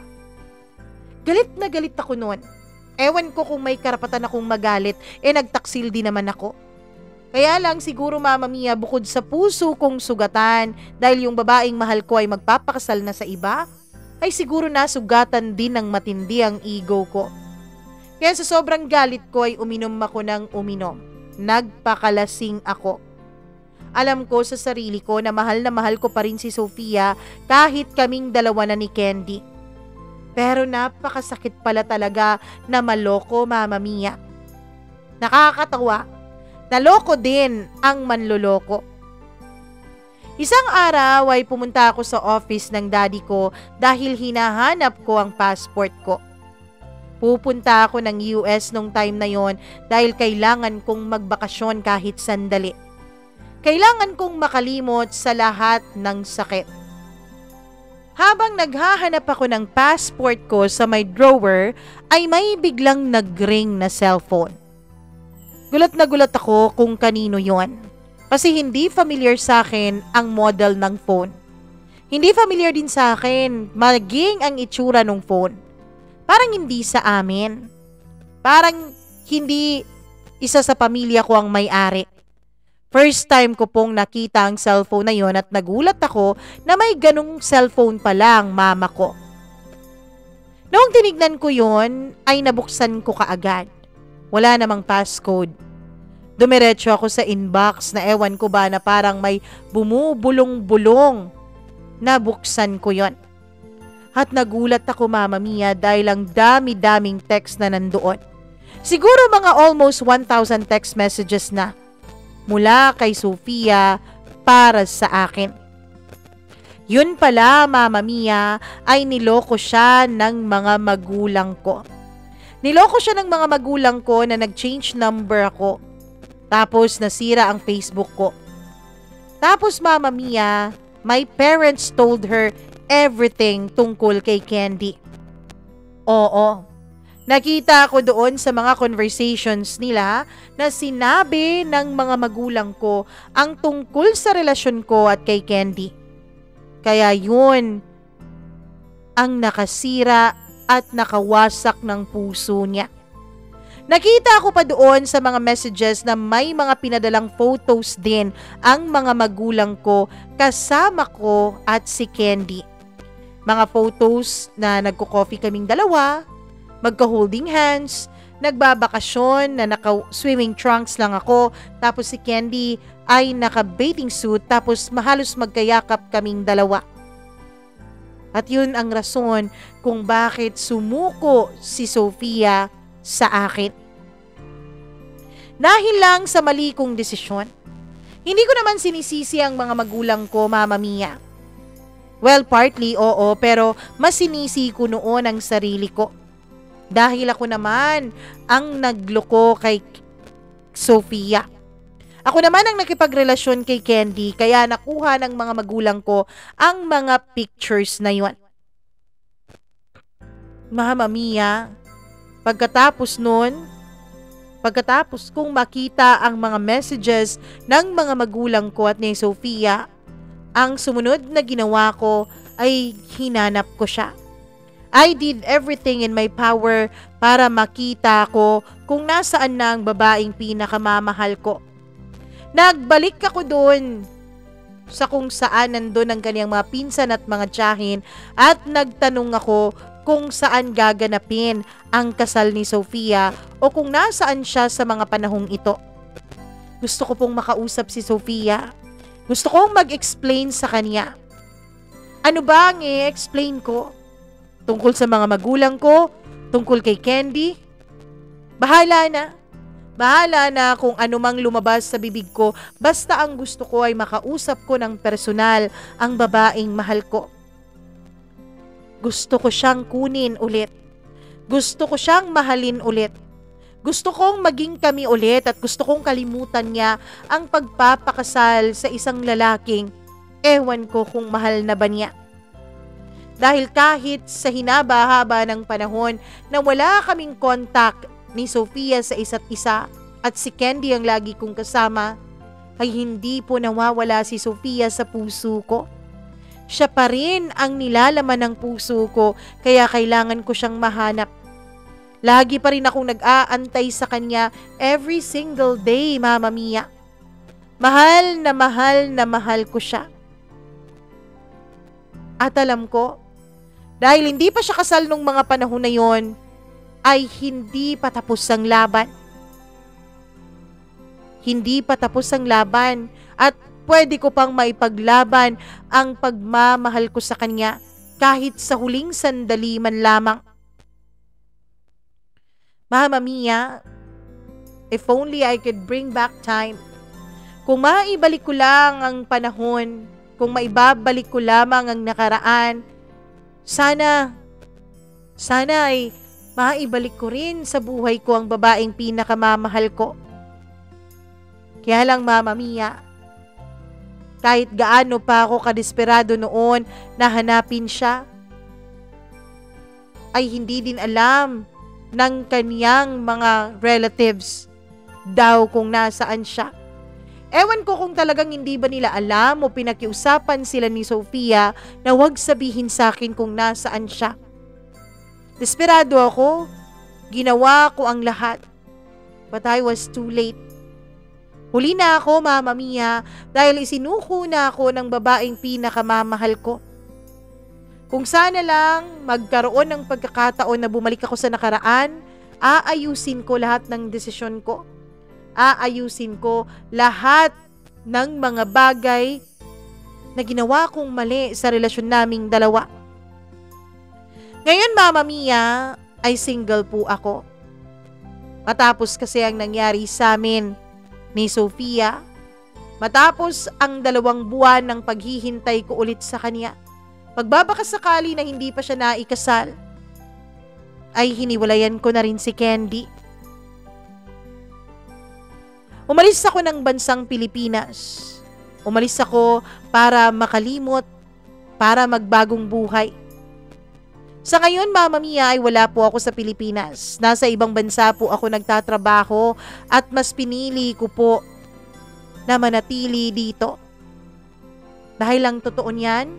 Galit na galit ako noon. Ewan ko kung may karapatan akong magalit, nagtaksil din naman ako. Kaya lang siguro, Mama Mia, bukod sa puso kong sugatan dahil yung babaeng mahal ko ay magpapakasal na sa iba, ay siguro nasugatan din ng matindi ang ego ko. Kaya sa sobrang galit ko ay uminom ako ng uminom. Nagpakalasing ako. Alam ko sa sarili ko na mahal ko pa rin si Sofia kahit kaming dalawa na ni Candy. Pero napakasakit pala talaga na maloko, Mama Mia. Nakakatawa, naloko din ang manloloko. Isang araw ay pumunta ako sa office ng daddy ko dahil hinahanap ko ang passport ko. Pupunta ako ng US nung time na yon dahil kailangan kong magbakasyon kahit sandali. Kailangan kong makalimot sa lahat ng sakit. Habang naghahanap ako ng passport ko sa my drawer, ay may biglang nag-ring na cellphone. Gulat na gulat ako kung kanino yon. Kasi hindi familiar sa akin ang model ng phone. Hindi familiar din sa akin maging ang itsura ng phone. Parang hindi sa amin. Parang hindi isa sa pamilya ko ang may-ari. First time ko pong nakita ang cellphone na yon at nagulat ako na may ganung cellphone pala ang mama ko. Noong tinignan ko yon ay nabuksan ko kaagad. Wala namang passcode. Dumiretso ako sa inbox na ewan ko ba na parang may bumubulong-bulong. Nabuksan ko yon. At nagulat ako, Mama Mia, dahil ang dami-daming text na nandoon. Siguro mga almost 1,000 text messages na. Mula kay Sofia para sa akin. Yun pala, Mama Mia, ay niloko siya ng mga magulang ko. Niloko siya ng mga magulang ko na nag-change number ako. Tapos nasira ang Facebook ko. Tapos, Mama Mia, my parents told her everything tungkol kay Candy. Oo, nakita ko doon sa mga conversations nila na sinabi ng mga magulang ko ang tungkol sa relasyon ko at kay Candy. Kaya yun ang nakasira at nakawasak ng puso niya. Nakita ko pa doon sa mga messages na may mga pinadalang photos din ang mga magulang ko kasama ko at si Candy. Mga photos na nagko-coffee kaming dalawa, magka-holding hands, nagbabakasyon na naka-swimming trunks lang ako, tapos si Candy ay naka-bathing suit tapos mahalos magkayakap kaming dalawa. At yun ang rason kung bakit sumuko si Sofia sa akin. Dahil lang sa mali kong desisyon. Hindi ko naman sinisisi ang mga magulang ko, Mama Mia. Well, partly oo, pero mas sinisi ko noon ang sarili ko. Dahil ako naman ang nagloko kay Sofia. Ako naman ang nakipagrelasyon kay Candy, kaya nakuha ng mga magulang ko ang mga pictures na yon. Mama Mia, pagkatapos kong makita ang mga messages ng mga magulang ko at ni Sofia, ang sumunod na ginawa ko ay hinanap ko siya. I did everything in my power para makita ko kung nasaan na ang babaeng pinakamamahal ko. Nagbalik ako doon sa kung saan nandun ang kanyang mga pinsan at mga tiyahin at nagtanong ako kung saan gaganapin ang kasal ni Sofia o kung nasaan siya sa mga panahong ito. Gusto ko pong makausap si Sofia. Gusto kong mag-explain sa kanya. Ano ba ang i-explain ko? Tungkol sa mga magulang ko? Tungkol kay Candy? Bahala na. Bahala na kung anumang lumabas sa bibig ko, basta ang gusto ko ay makausap ko ng personal ang babaeng mahal ko. Gusto ko siyang kunin ulit. Gusto ko siyang mahalin ulit. Gusto kong maging kami ulit at gusto kong kalimutan niya ang pagpapakasal sa isang lalaking ewan ko kung mahal na ba niya. Dahil kahit sa hinaba-haba ng panahon na wala kaming contact ni Sofia sa isa't isa at si Candy ang lagi kong kasama, ay hindi po nawawala si Sofia sa puso ko. Siya pa rin ang nilalaman ng puso ko, kaya kailangan ko siyang mahanap. Lagi pa rin akong nag-aantay sa kanya every single day, Mama Mia. Mahal na mahal na mahal ko siya. At alam ko, dahil hindi pa siya kasal nung mga panahon na yon, ay hindi pa tapos ang laban. Hindi pa tapos ang laban at pwede ko pang maipaglaban ang pagmamahal ko sa kanya kahit sa huling sandali man lamang. Mama Mia, if only I could bring back time. Kung maibalik ko lang ang panahon, kung maibabalik ko lamang ang nakaraan, sana ay maibalik ko rin sa buhay ko ang babaeng pinakamamahal ko. Kaya lang Mama Mia, kahit gaano pa ako kadesperado noon na hanapin siya, ay hindi din alam ng kaniyang mga relatives daw kung nasaan siya. Ewan ko kung talagang hindi ba nila alam o pinakiusapan sila ni Sofia na huwag sabihin sa akin kung nasaan siya. Desperado ako, ginawa ko ang lahat, but I was too late. Huli na ako, Mama Mia, dahil isinuko na ako ng babaeng pinakamamahal ko. Kung sana lang magkaroon ng pagkakataon na bumalik ako sa nakaraan, aayusin ko lahat ng desisyon ko. Aayusin ko lahat ng mga bagay na ginawa kong mali sa relasyon naming dalawa. Ngayon, Mama Mia, ay single po ako. Matapos kasi ang nangyari sa amin ni Sofia, matapos ang 2 buwan ng paghihintay ko ulit sa kanya, pagbabakasakali na hindi pa siya naikasal, ay hiniwalayan ko na rin si Candy. Umalis ako ng bansang Pilipinas. Umalis ako para makalimot, para magbagong buhay. Sa ngayon, Mama Mia, ay wala po ako sa Pilipinas. Nasa ibang bansa po ako nagtatrabaho at mas pinili ko po na manatili dito. Dahil lang totoo niyan,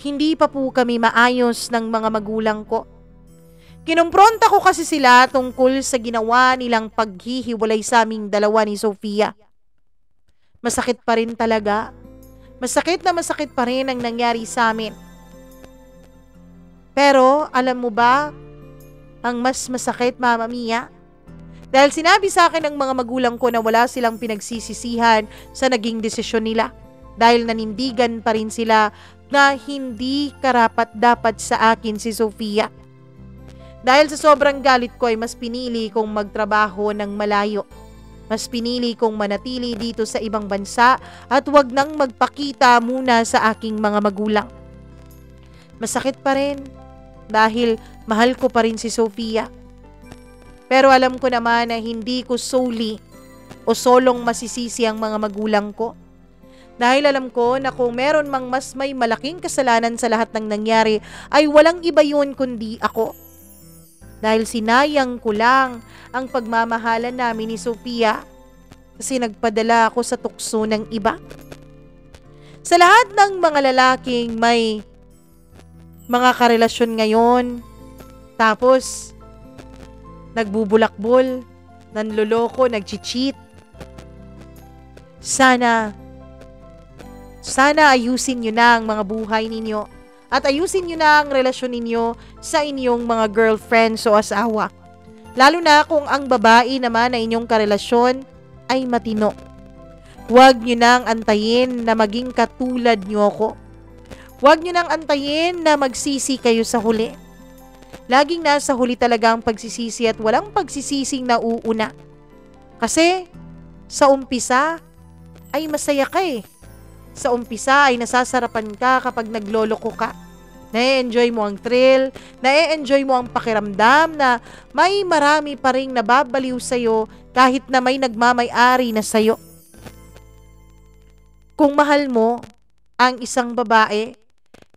hindi pa po kami maayos ng mga magulang ko. Kinumpronta ko kasi sila tungkol sa ginawa nilang paghihiwalay sa aming dalawa ni Sofia. Masakit pa rin talaga. Masakit pa rin ang nangyari sa amin. Pero alam mo ba, ang mas masakit, Mama Mia? Dahil sinabi sa akin ng mga magulang ko na wala silang pinagsisisihan sa naging desisyon nila. Dahil nanindigan pa rin sila na hindi karapat-dapat sa akin si Sofia. Dahil sa sobrang galit ko ay mas pinili kong magtrabaho ng malayo. Mas pinili kong manatili dito sa ibang bansa at wag nang magpakita muna sa aking mga magulang. Masakit pa rin dahil mahal ko pa rin si Sofia. Pero alam ko naman na hindi ko solely o solong masisisi ang mga magulang ko. Dahil alam ko na kung meron mang mas may malaking kasalanan sa lahat ng nangyari ay walang iba yun kundi ako. Dahil sinayang ko lang ang pagmamahalan namin ni Sofia kasi nagpadala ako sa tukso ng iba. Sa lahat ng mga lalaking may mga karelasyon ngayon, tapos nagbubulakbol, nanloloko, nagchicheat, sana ayusin nyo na ang mga buhay ninyo at ayusin nyo na ang relasyon ninyo sa inyong mga girlfriends o asawa. Lalo na kung ang babae naman na inyong karelasyon ay matino. Huwag nyo nang antayin na maging katulad nyo ako. Huwag nyo nang antayin na magsisi kayo sa huli. Laging nasa huli talaga ang pagsisisi at walang pagsisising nauuna. Kasi sa umpisa ay masaya ka eh. Sa umpisa ay nasasarapan ka kapag nagloloko ka. Na-enjoy mo ang thrill, na-enjoy mo ang pakiramdam na may marami pa ring nababaliw sa'yo kahit na may nagmamay-ari na sa'yo. Kung mahal mo ang isang babae,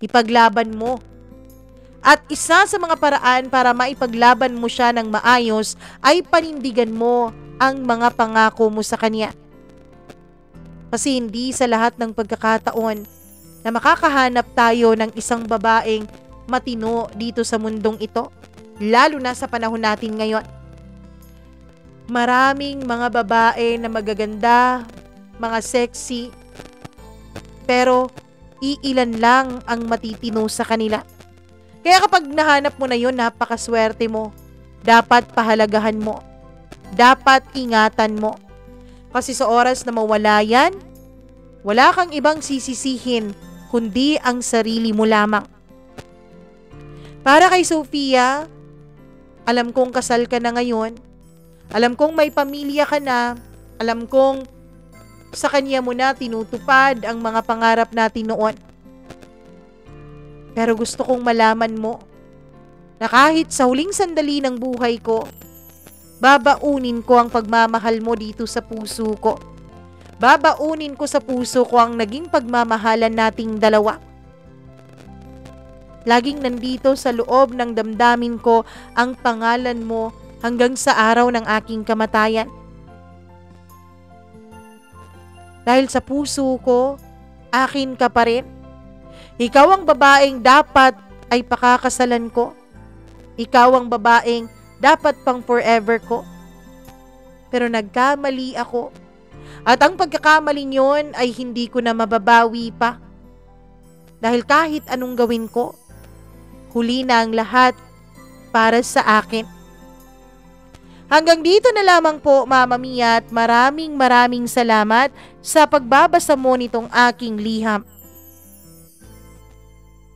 ipaglaban mo. At isa sa mga paraan para maipaglaban mo siya ng maayos ay panindigan mo ang mga pangako mo sa kanya. Kasi hindi sa lahat ng pagkakataon na makakahanap tayo ng isang babaeng matino dito sa mundong ito, lalo na sa panahon natin ngayon. Maraming mga babae na magaganda, mga sexy, pero iilan lang ang matitino sa kanila. Kaya kapag nahanap mo na yun, napakaswerte mo. Dapat pahalagahan mo. Dapat ingatan mo. Kasi sa oras na mawala yan, Wala kang ibang sisisihin kundi ang sarili mo lamang. Para kay Sofia, alam kong kasal ka na ngayon. Alam kong may pamilya ka na. Alam kong sa kanya mo na tinutupad ang mga pangarap natin noon. Pero gusto kong malaman mo na kahit sa huling sandali ng buhay ko, babaunin ko ang pagmamahal mo dito sa puso ko. Babaunin ko sa puso ko ang naging pagmamahalan nating dalawa. Laging nandito sa loob ng damdamin ko ang pangalan mo hanggang sa araw ng aking kamatayan. Dahil sa puso ko, akin ka pa rin. Ikaw ang babaeng dapat ay pakakasalan ko. Ikaw ang babaeng dapat pang forever ko. Pero nagkamali ako. At ang pagkakamaling yon ay hindi ko na mababawi pa. Dahil kahit anong gawin ko, huli na ang lahat para sa akin. Hanggang dito na lamang po, Mama Mia, at maraming salamat sa pagbabasa mo nitong aking liham.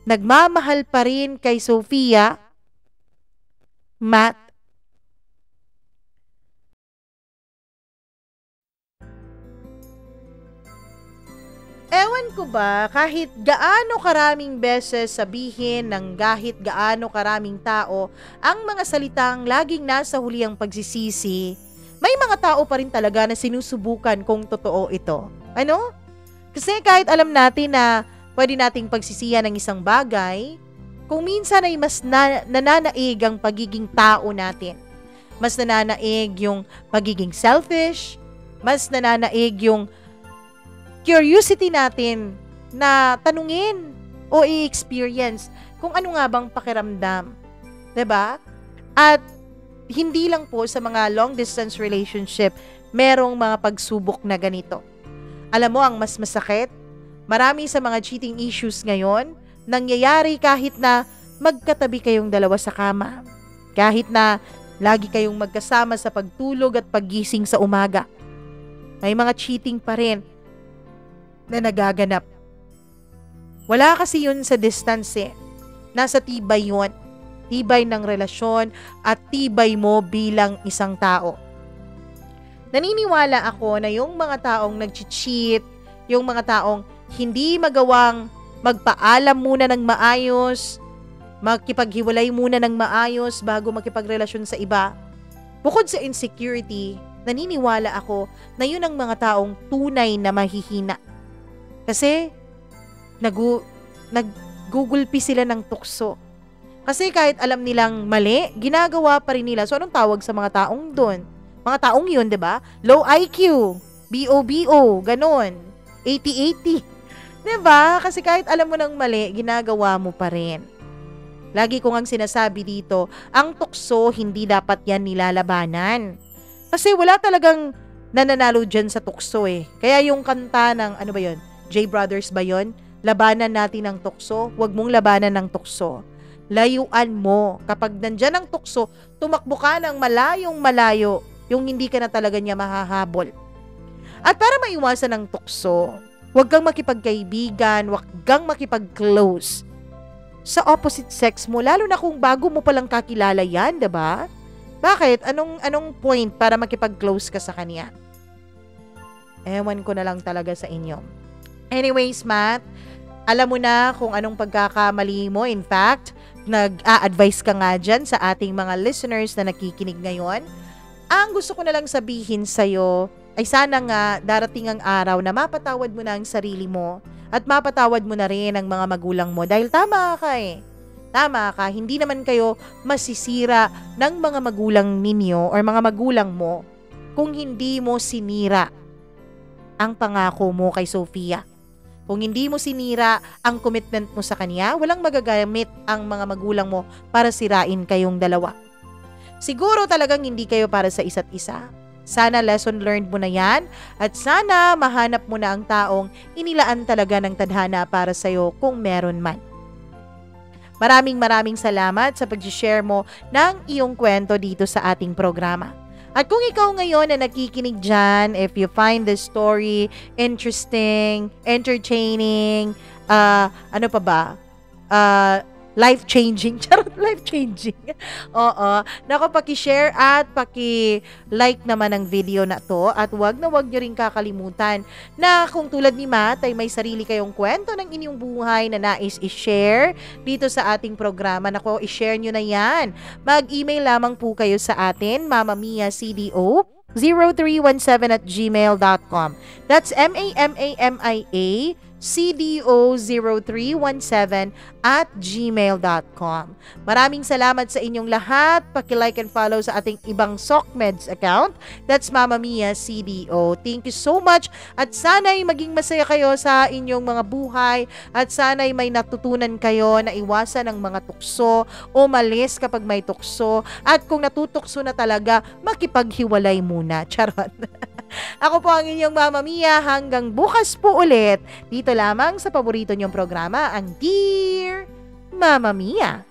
Nagmamahal pa rin kay Sofia, Matt. Ewan ko ba, kahit gaano karaming beses sabihin ng kahit gaano karaming tao ang mga salitang laging nasa huli ang pagsisisi, may mga tao pa rin talaga na sinusubukan kung totoo ito. Ano? Kasi kahit alam natin na pwede nating pagsisiyan ng isang bagay, kung minsan ay mas nananaig ang pagiging tao natin. Mas nananaig yung pagiging selfish, mas nananaig yung curiosity natin na tanungin o i-experience kung ano nga bang pakiramdam. 'Di ba? At hindi lang po sa mga long distance relationship merong mga pagsubok na ganito. Alam mo ang mas masakit? Marami sa mga cheating issues ngayon nangyayari kahit na magkatabi kayong dalawa sa kama. Kahit na lagi kayong magkasama sa pagtulog at paggising sa umaga. May mga cheating pa rin na nagaganap. Wala kasi yun sa distance eh. Nasa tibay yun. Tibay ng relasyon at tibay mo bilang isang tao. Naniniwala ako na yung mga taong nag-cheat, yung mga taong hindi magawang magpaalam muna ng maayos, makipaghiwalay muna ng maayos bago makipagrelasyon sa iba. Bukod sa insecurity, naniniwala ako na yun ang mga taong tunay na mahihina. Kasi naggugulpi sila ng tukso. Kasi kahit alam nilang mali, ginagawa pa rin nila. So anong tawag sa mga taong doon? Mga taong yun, 'di ba? Low IQ, BOBO, ganon. 80-80. 'Di ba? Kasi kahit alam mo ng mali, ginagawa mo pa rin. Lagi ko ngang sinasabi dito, ang tukso hindi dapat yan nilalabanan. Kasi wala talagang nananalo dyan sa tukso eh. Kaya yung kanta ng, ano ba yun? J Brothers ba yun? Labanan natin ng tukso, huwag mong labanan ng tukso. Layuan mo. Kapag nandyan ang tukso, tumakbo ka ng malayo, yung hindi ka na talaga niya mahahabol. At para maiwasan ng tukso, huwag kang makipagkaibigan, huwag kang makipag-close sa opposite sex mo, lalo na kung bago mo palang kakilala yan, diba? Bakit? Anong point para makipag-close ka sa kanya? Ewan ko na lang talaga sa inyo. Anyways, Matt, alam mo na kung anong pagkakamali mo. In fact, nag-a-advise ka nga dyan sa ating mga listeners na nakikinig ngayon. Ang gusto ko na lang sabihin sa'yo ay sana nga darating ang araw na mapatawad mo na ang sarili mo at mapatawad mo na rin ang mga magulang mo dahil tama ka eh. Tama ka, hindi naman kayo masisira ng mga magulang ninyo or mga magulang mo kung hindi mo sinira ang pangako mo kay Sofia. Kung hindi mo sinira ang commitment mo sa kanya, walang magagamit ang mga magulang mo para sirain kayong dalawa. Siguro talagang hindi kayo para sa isa't isa. Sana lesson learned mo na yan at sana mahanap mo na ang taong inilaan talaga ng tadhana para sa'yo kung meron man. Maraming salamat sa pag-share mo ng iyong kwento dito sa ating programa. At kung ikaw ngayon na nakikinig dyan, if you find this story interesting, entertaining, ano pa ba? Life-changing. Charot, life-changing. Oo. Naku, paki-share at paki-like naman ang video na to. At wag na wag nyo rin kakalimutan na kung tulad ni Matt ay may sarili kayong kwento ng inyong buhay na nais i-share dito sa ating programa. Naku, i-share nyo na yan. Mag-email lamang po kayo sa atin, mamamiacdo 0317@gmail.com. That's MAMAMIA CDO0317@gmail.com. Maraming salamat sa inyong lahat. Paki-like and follow sa ating ibang SOCMEDS account. That's Mama Mia CDO. Thank you so much at sana'y maging masaya kayo sa inyong mga buhay at sana'y may natutunan kayo na iwasan ang mga tukso o malis kapag may tukso at kung natutukso na talaga, makipaghiwalay muna. Charot. Ako po ang inyong Mama Mia. Hanggang bukas po ulit. Dito lamang sa paborito niyong programa, ang Dear Mama Mia.